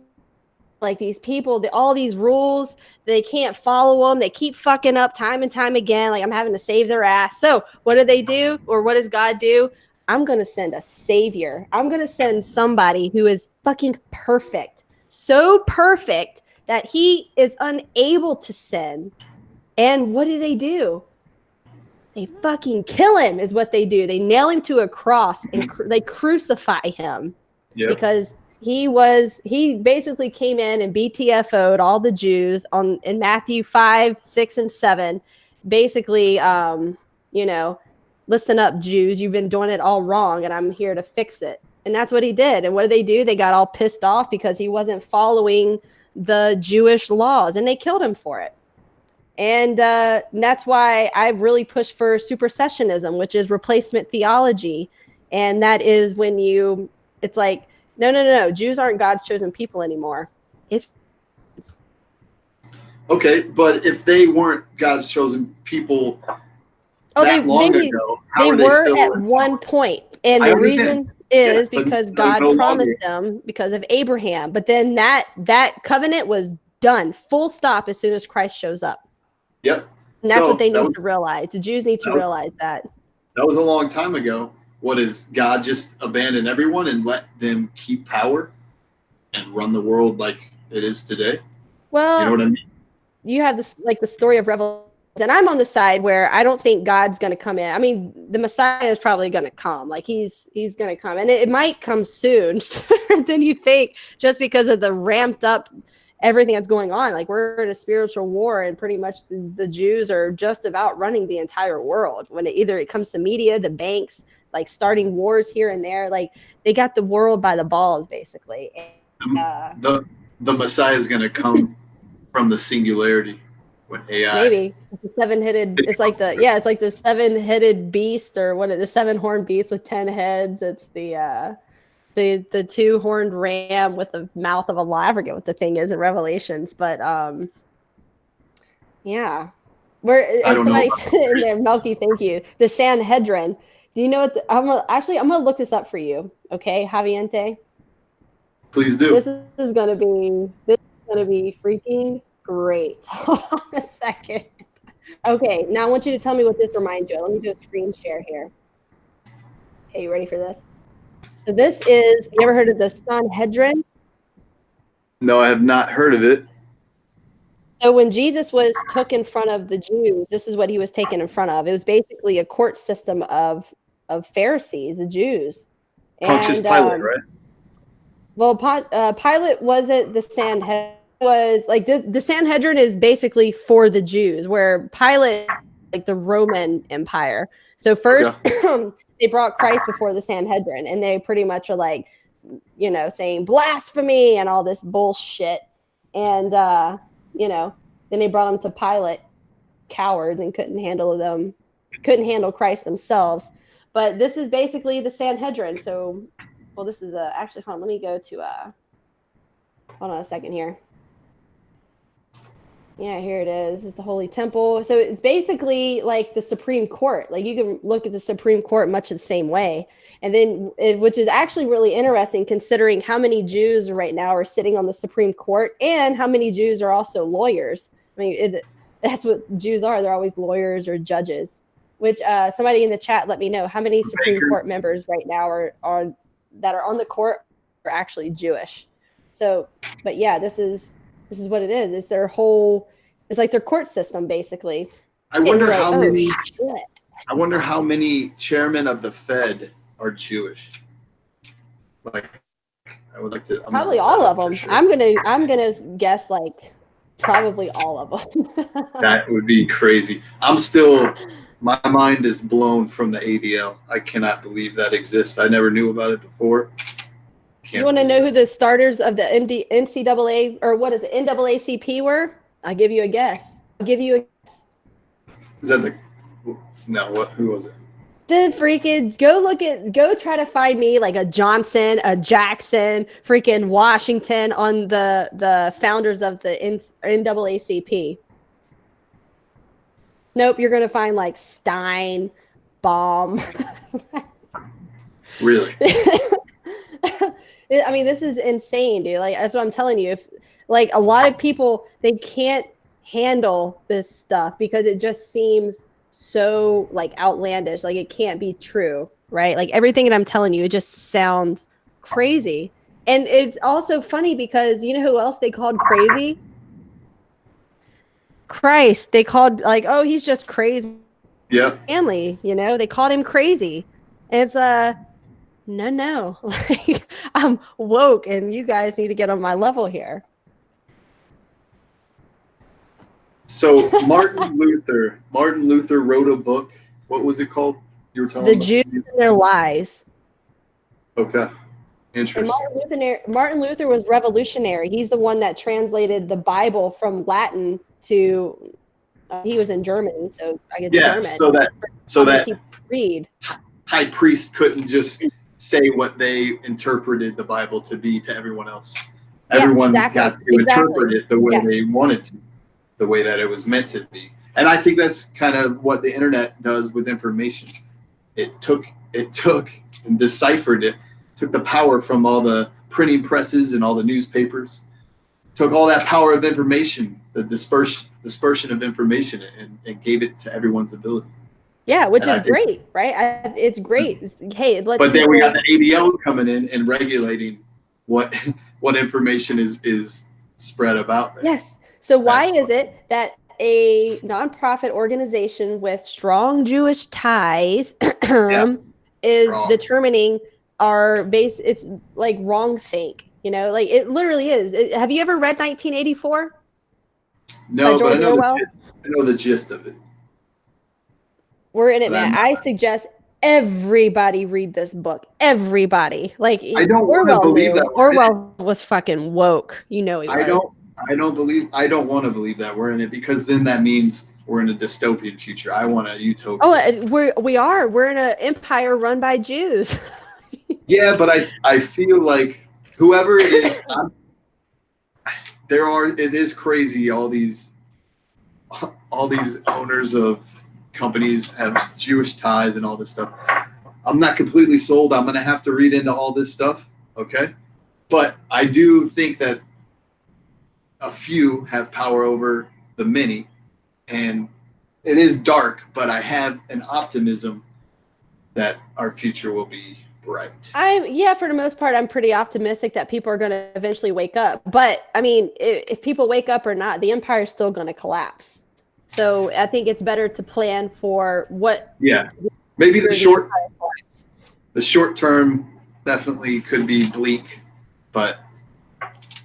like these people, all these rules, they can't follow them. They keep fucking up time and time again. Like I'm having to save their ass. So what do they do? Or what does God do? I'm going to send a savior. I'm going to send somebody who is fucking perfect. So perfect that he is unable to sin. And what do? They fucking kill him is what they do. They nail him to a cross and they crucify him. Yep. Because he basically came in and BTFO'd all the Jews in Matthew 5, 6, and 7. Basically, listen up, Jews. You've been doing it all wrong, and I'm here to fix it. And that's what he did. And what did? They got all pissed off because he wasn't following the Jewish laws, and they killed him for it. And that's why I really push for supersessionism, which is replacement theology. And that is when it's like, no. Jews aren't God's chosen people anymore. Okay, but if they weren't God's chosen people that long ago, they were at one point. And the reason is because God promised them because of Abraham. But then that covenant was done, full stop, as soon as Christ shows up. Yep. And that's what they need to realize. The Jews need to realize that. That was a long time ago. What is God just abandon everyone and let them keep power and run the world like it is today? Well, you know what I mean? You have this like the story of Revelation, and I'm on the side where I don't think God's going to come in. I mean, the Messiah is probably going to come. Like he's going to come, and it might come soon sooner than you think, just because of the ramped up everything that's going on. Like we're in a spiritual war, and pretty much the Jews are just about running the entire world. When it comes to media, the banks, like starting wars here and there, like they got the world by the balls, basically. And, the Messiah is going to come from the singularity when AI. Maybe the seven-headed. It's like the seven-headed beast, or what? The seven-horned beast with 10 heads. It's the two-horned ram with the mouth of a lion. I forget what the thing is in Revelations, but yeah. Somebody said in there, Melky, thank you. The Sanhedrin. Do you know what? I'm gonna look this up for you. Okay, Javiente. Please do. This is gonna be freaking great. Hold on a second. Okay, now I want you to tell me what this reminds you of. Let me do a screen share here. Okay, you ready for this? So this is, you ever heard of the Sanhedrin? No, I have not heard of it. So when Jesus was took in front of the Jews, this is what he was taken in front of. It was basically a court system of Pharisees, the Jews, Pontius and Pilate, right? well, Pilate wasn't the Sanhedrin. Was like the Sanhedrin is basically for the Jews, where Pilate like the Roman Empire. So first, they brought Christ before the Sanhedrin, and they pretty much are like, you know, saying blasphemy and all this bullshit. And you know, then they brought him to Pilate, cowards, and couldn't handle Christ themselves. But this is basically the Sanhedrin. So, well, this is actually, hold on, let me go to hold on a second here. Yeah, here it is. This is the Holy Temple. So it's basically like the Supreme Court. Like you can look at the Supreme Court much the same way. And then, which is actually really interesting considering how many Jews right now are sitting on the Supreme Court and how many Jews are also lawyers. I mean, that's what Jews are. They're always lawyers or judges, which somebody in the chat let me know how many Supreme Court members right now are that are on the court are actually Jewish. So, but yeah, this is what it is. It's their whole, it's like their court system, basically. I wonder like, how many. Shit. I wonder how many chairmen of the Fed are Jewish. Like, I would like to. Probably all of them. Sure. I'm gonna guess like probably all of them. That would be crazy. My mind is blown from the ADL. I cannot believe that exists. I never knew about it before. You want to know who the starters of the NCAA or what is it, NAACP were? I'll give you a guess. Is that who was it? The freaking go try to find me like a Johnson, a Jackson, freaking Washington on the founders of the NAACP. Nope, you're gonna find like Stein, Baum. Really? I mean, this is insane, dude. Like, that's what I'm telling you. If like a lot of people, they can't handle this stuff because it just seems so like outlandish. Like it can't be true, right? Like everything that I'm telling you, it just sounds crazy. And it's also funny because you know who else they called crazy? Christ. They called like, oh, he's just crazy. Yeah. Family, you know, they called him crazy. And it's no. Like I'm woke and you guys need to get on my level here. So Martin Luther wrote a book. What was it called? You were telling me. The Jews and Their Lies. Okay. Interesting. Martin Luther was revolutionary. He's the one that translated the Bible from Latin to he was in Germany, so I get German. So that read. High priest couldn't just say what they interpreted the Bible to be to everyone else. Yeah, everyone got to interpret it the way they wanted to, the way that it was meant to be. And I think that's kind of what the internet does with information. It took and deciphered it, took the power from all the printing presses and all the newspapers, took all that power of information, the dispersion of information, and gave it to everyone's ability. Yeah, which is great, right? It's great. Hey, but then we got the ADL coming in and regulating what information is spread about there. Yes. So why is it that a nonprofit organization with strong Jewish ties is determining our base? It's like wrong think, you know, like it literally is. Have you ever read 1984? No, but I know the gist of it. We're in it, man. I suggest everybody read this book. Everybody. Like I don't want to believe that Orwell was fucking woke. You know he was. I don't want to believe that we're in it because then that means we're in a dystopian future. I want a utopia. Oh, we are. We're in an empire run by Jews. Yeah, but I feel like whoever it is, it is crazy. All these owners of companies have Jewish ties and all this stuff. I'm not completely sold. I'm going to have to read into all this stuff. Okay. But I do think that a few have power over the many, and it is dark, but I have an optimism that our future will be bright. For the most part, I'm pretty optimistic that people are going to eventually wake up. But I mean, if people wake up or not, the empire is still going to collapse. So I think it's better to plan for what. Yeah, maybe the short term definitely could be bleak, but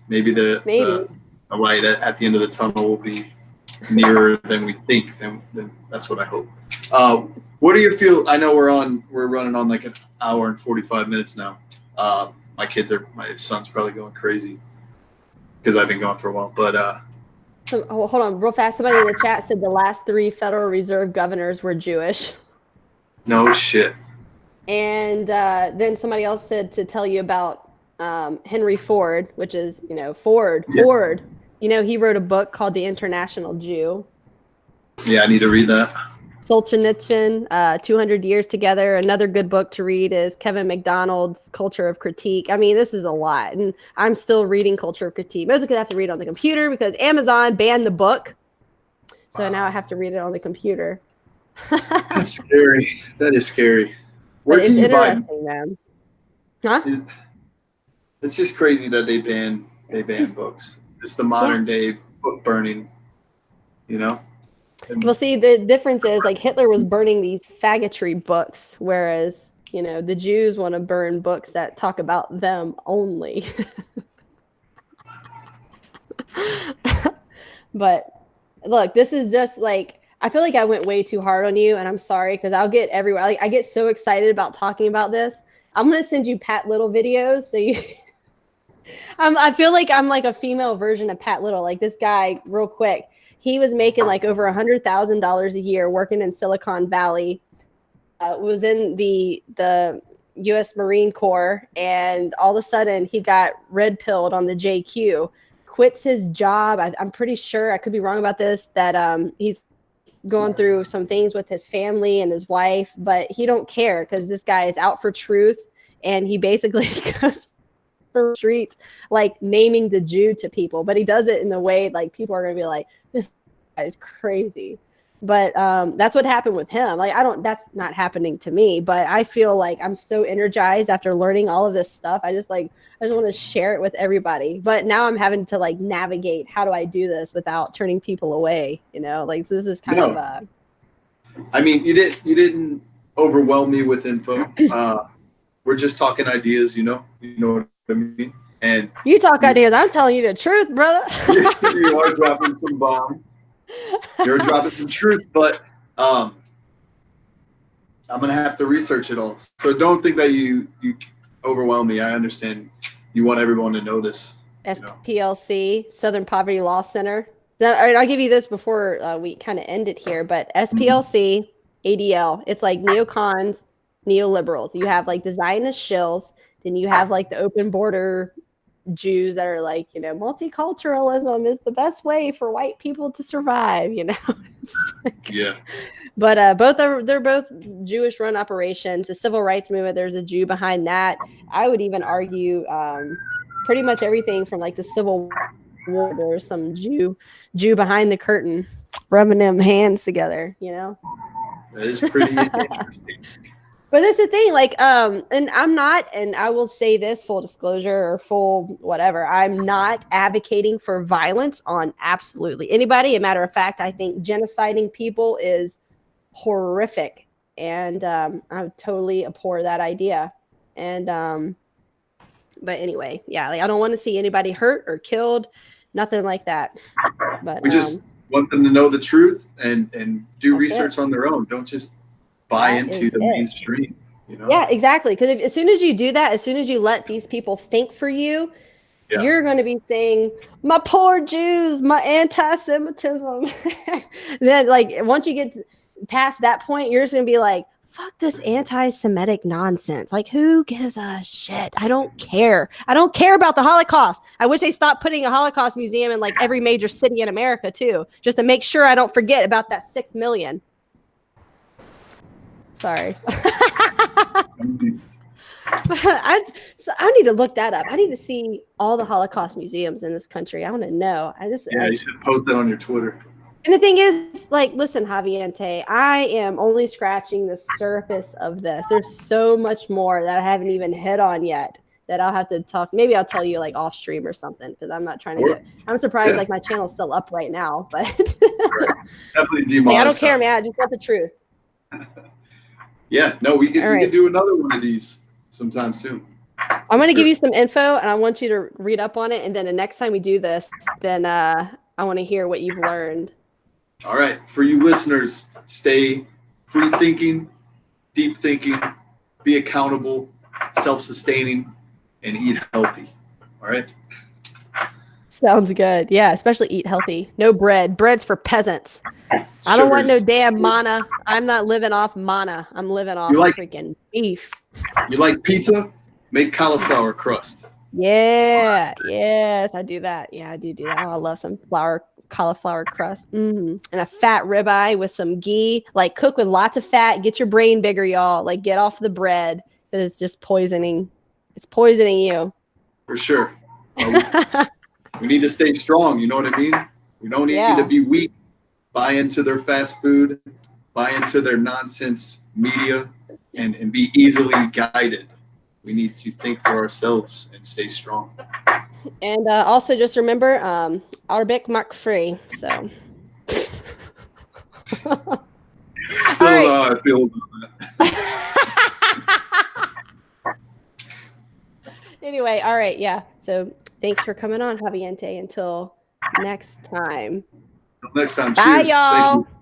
maybe the light at the end of the tunnel will be nearer than we think. Then that's what I hope. What do you feel? I know we're running on like an hour and 45 minutes now. My son's probably going crazy because I've been gone for a while. But hold on, real fast. Somebody in the chat said the last 3 Federal Reserve governors were Jewish. No shit. And then somebody else said to tell you about Henry Ford, which is Ford. Yeah. Ford. He wrote a book called The International Jew. Yeah, I need to read that. Solzhenitsyn, 200 Years Together. Another good book to read is Kevin McDonald's Culture of Critique. I mean, this is a lot. And I'm still reading Culture of Critique. Mostly because I have to read it on the computer because Amazon banned the book. So now I have to read it on the computer. That's scary. That is scary. Where can you buy them? Huh? It's just crazy that they ban books. It's the modern day book burning, Well, see, the difference is like Hitler was burning these faggotry books, whereas, the Jews want to burn books that talk about them only. But look, this is just like, I feel like I went way too hard on you, and I'm sorry because I'll get everywhere. Like, I get so excited about talking about this. I'm going to send you Pat Little videos. So you, I feel like I'm like a female version of Pat Little. Like this guy, real quick. He was making like over $100,000 a year working in Silicon Valley, was in the U.S. Marine Corps, and all of a sudden he got red pilled on the JQ, quits his job. I'm pretty sure, I could be wrong about this, that he's going through some things with his family and his wife, but he don't care because this guy is out for truth, and he basically goes the streets like naming the Jew to people, but he does it in a way like people are gonna be like, this guy is crazy. But that's what happened with him. Like that's not happening to me, but I feel like I'm so energized after learning all of this stuff. I just want to share it with everybody. But now I'm having to like navigate, how do I do this without turning people away? Like this is kind of I mean, you didn't overwhelm me with info. We're just talking ideas, you know what I mean? And you talk ideas. I'm telling you the truth, brother. You are dropping some bombs. You're dropping some truth, but I'm gonna have to research it all. So don't think that you overwhelm me. I understand you want everyone to know this. SPLC, Southern Poverty Law Center. Now, all right, I'll give you this before we kind of end it here. But SPLC, ADL, it's like neocons, neoliberals. You have like the Zionist shills, then you have like the open border Jews that are like, multiculturalism is the best way for white people to survive, Yeah. But they're both Jewish run operations. The civil rights movement, there's a Jew behind that. I would even argue pretty much everything from like the Civil War, there's some Jew behind the curtain rubbing them hands together, That is pretty interesting. But that's the thing, like, and I'm not, and I will say this, full disclosure or full whatever, I'm not advocating for violence on absolutely anybody. A matter of fact, I think genociding people is horrific, and I totally abhor that idea. And but anyway, yeah, like I don't want to see anybody hurt or killed, nothing like that. But we just want them to know the truth and do research on their own. Don't just buy into the mainstream, Yeah, exactly. Because as soon as you do that, as soon as you let these people think for you, you're going to be saying, my poor Jews, my anti-Semitism. Then like once you get past that point, you're just going to be like, fuck this anti-Semitic nonsense. Like, who gives a shit? I don't care. I don't care about the Holocaust. I wish they stopped putting a Holocaust museum in like every major city in America too, just to make sure I don't forget about that 6 million. Sorry. I need to look that up. I need to see all the Holocaust museums in this country. I want to know. You should post that on your Twitter. And the thing is, like, listen, Javiente, I am only scratching the surface of this. There's so much more that I haven't even hit on yet that I'll have to talk. Maybe I'll tell you like off stream or something because I'm not trying to get. I'm surprised like my channel's still up right now, but Definitely demonetized. Like, I don't care, man. I just want the truth. Yeah, no, we All right. can do another one of these sometime soon. I'm going to give you some info and I want you to read up on it. And then the next time we do this, then I want to hear what you've learned. All right. For you listeners, stay free thinking, deep thinking, be accountable, self-sustaining, and eat healthy. All right. Sounds good. Yeah, especially eat healthy. No bread. Bread's for peasants. I don't want no damn mana. I'm not living off mana. I'm living off freaking beef. You like pizza? Make cauliflower crust. Yeah. Yes, I do that. Yeah, I do that. Oh, I love some cauliflower crust. And a fat ribeye with some ghee. Like, cook with lots of fat. Get your brain bigger, y'all. Like, get off the bread. Because it's just poisoning. It's poisoning you. For sure. We need to stay strong. You know what I mean? We don't need to be weak. Buy into their fast food. Buy into their nonsense media. And be easily guided. We need to think for ourselves and stay strong. And also just remember, Arbeck Mark free. So. Still know how I feel about that. Anyway, all right, yeah. So thanks for coming on, Javiente. Until next time. Until next time. Bye, cheers. y'all. Thank you.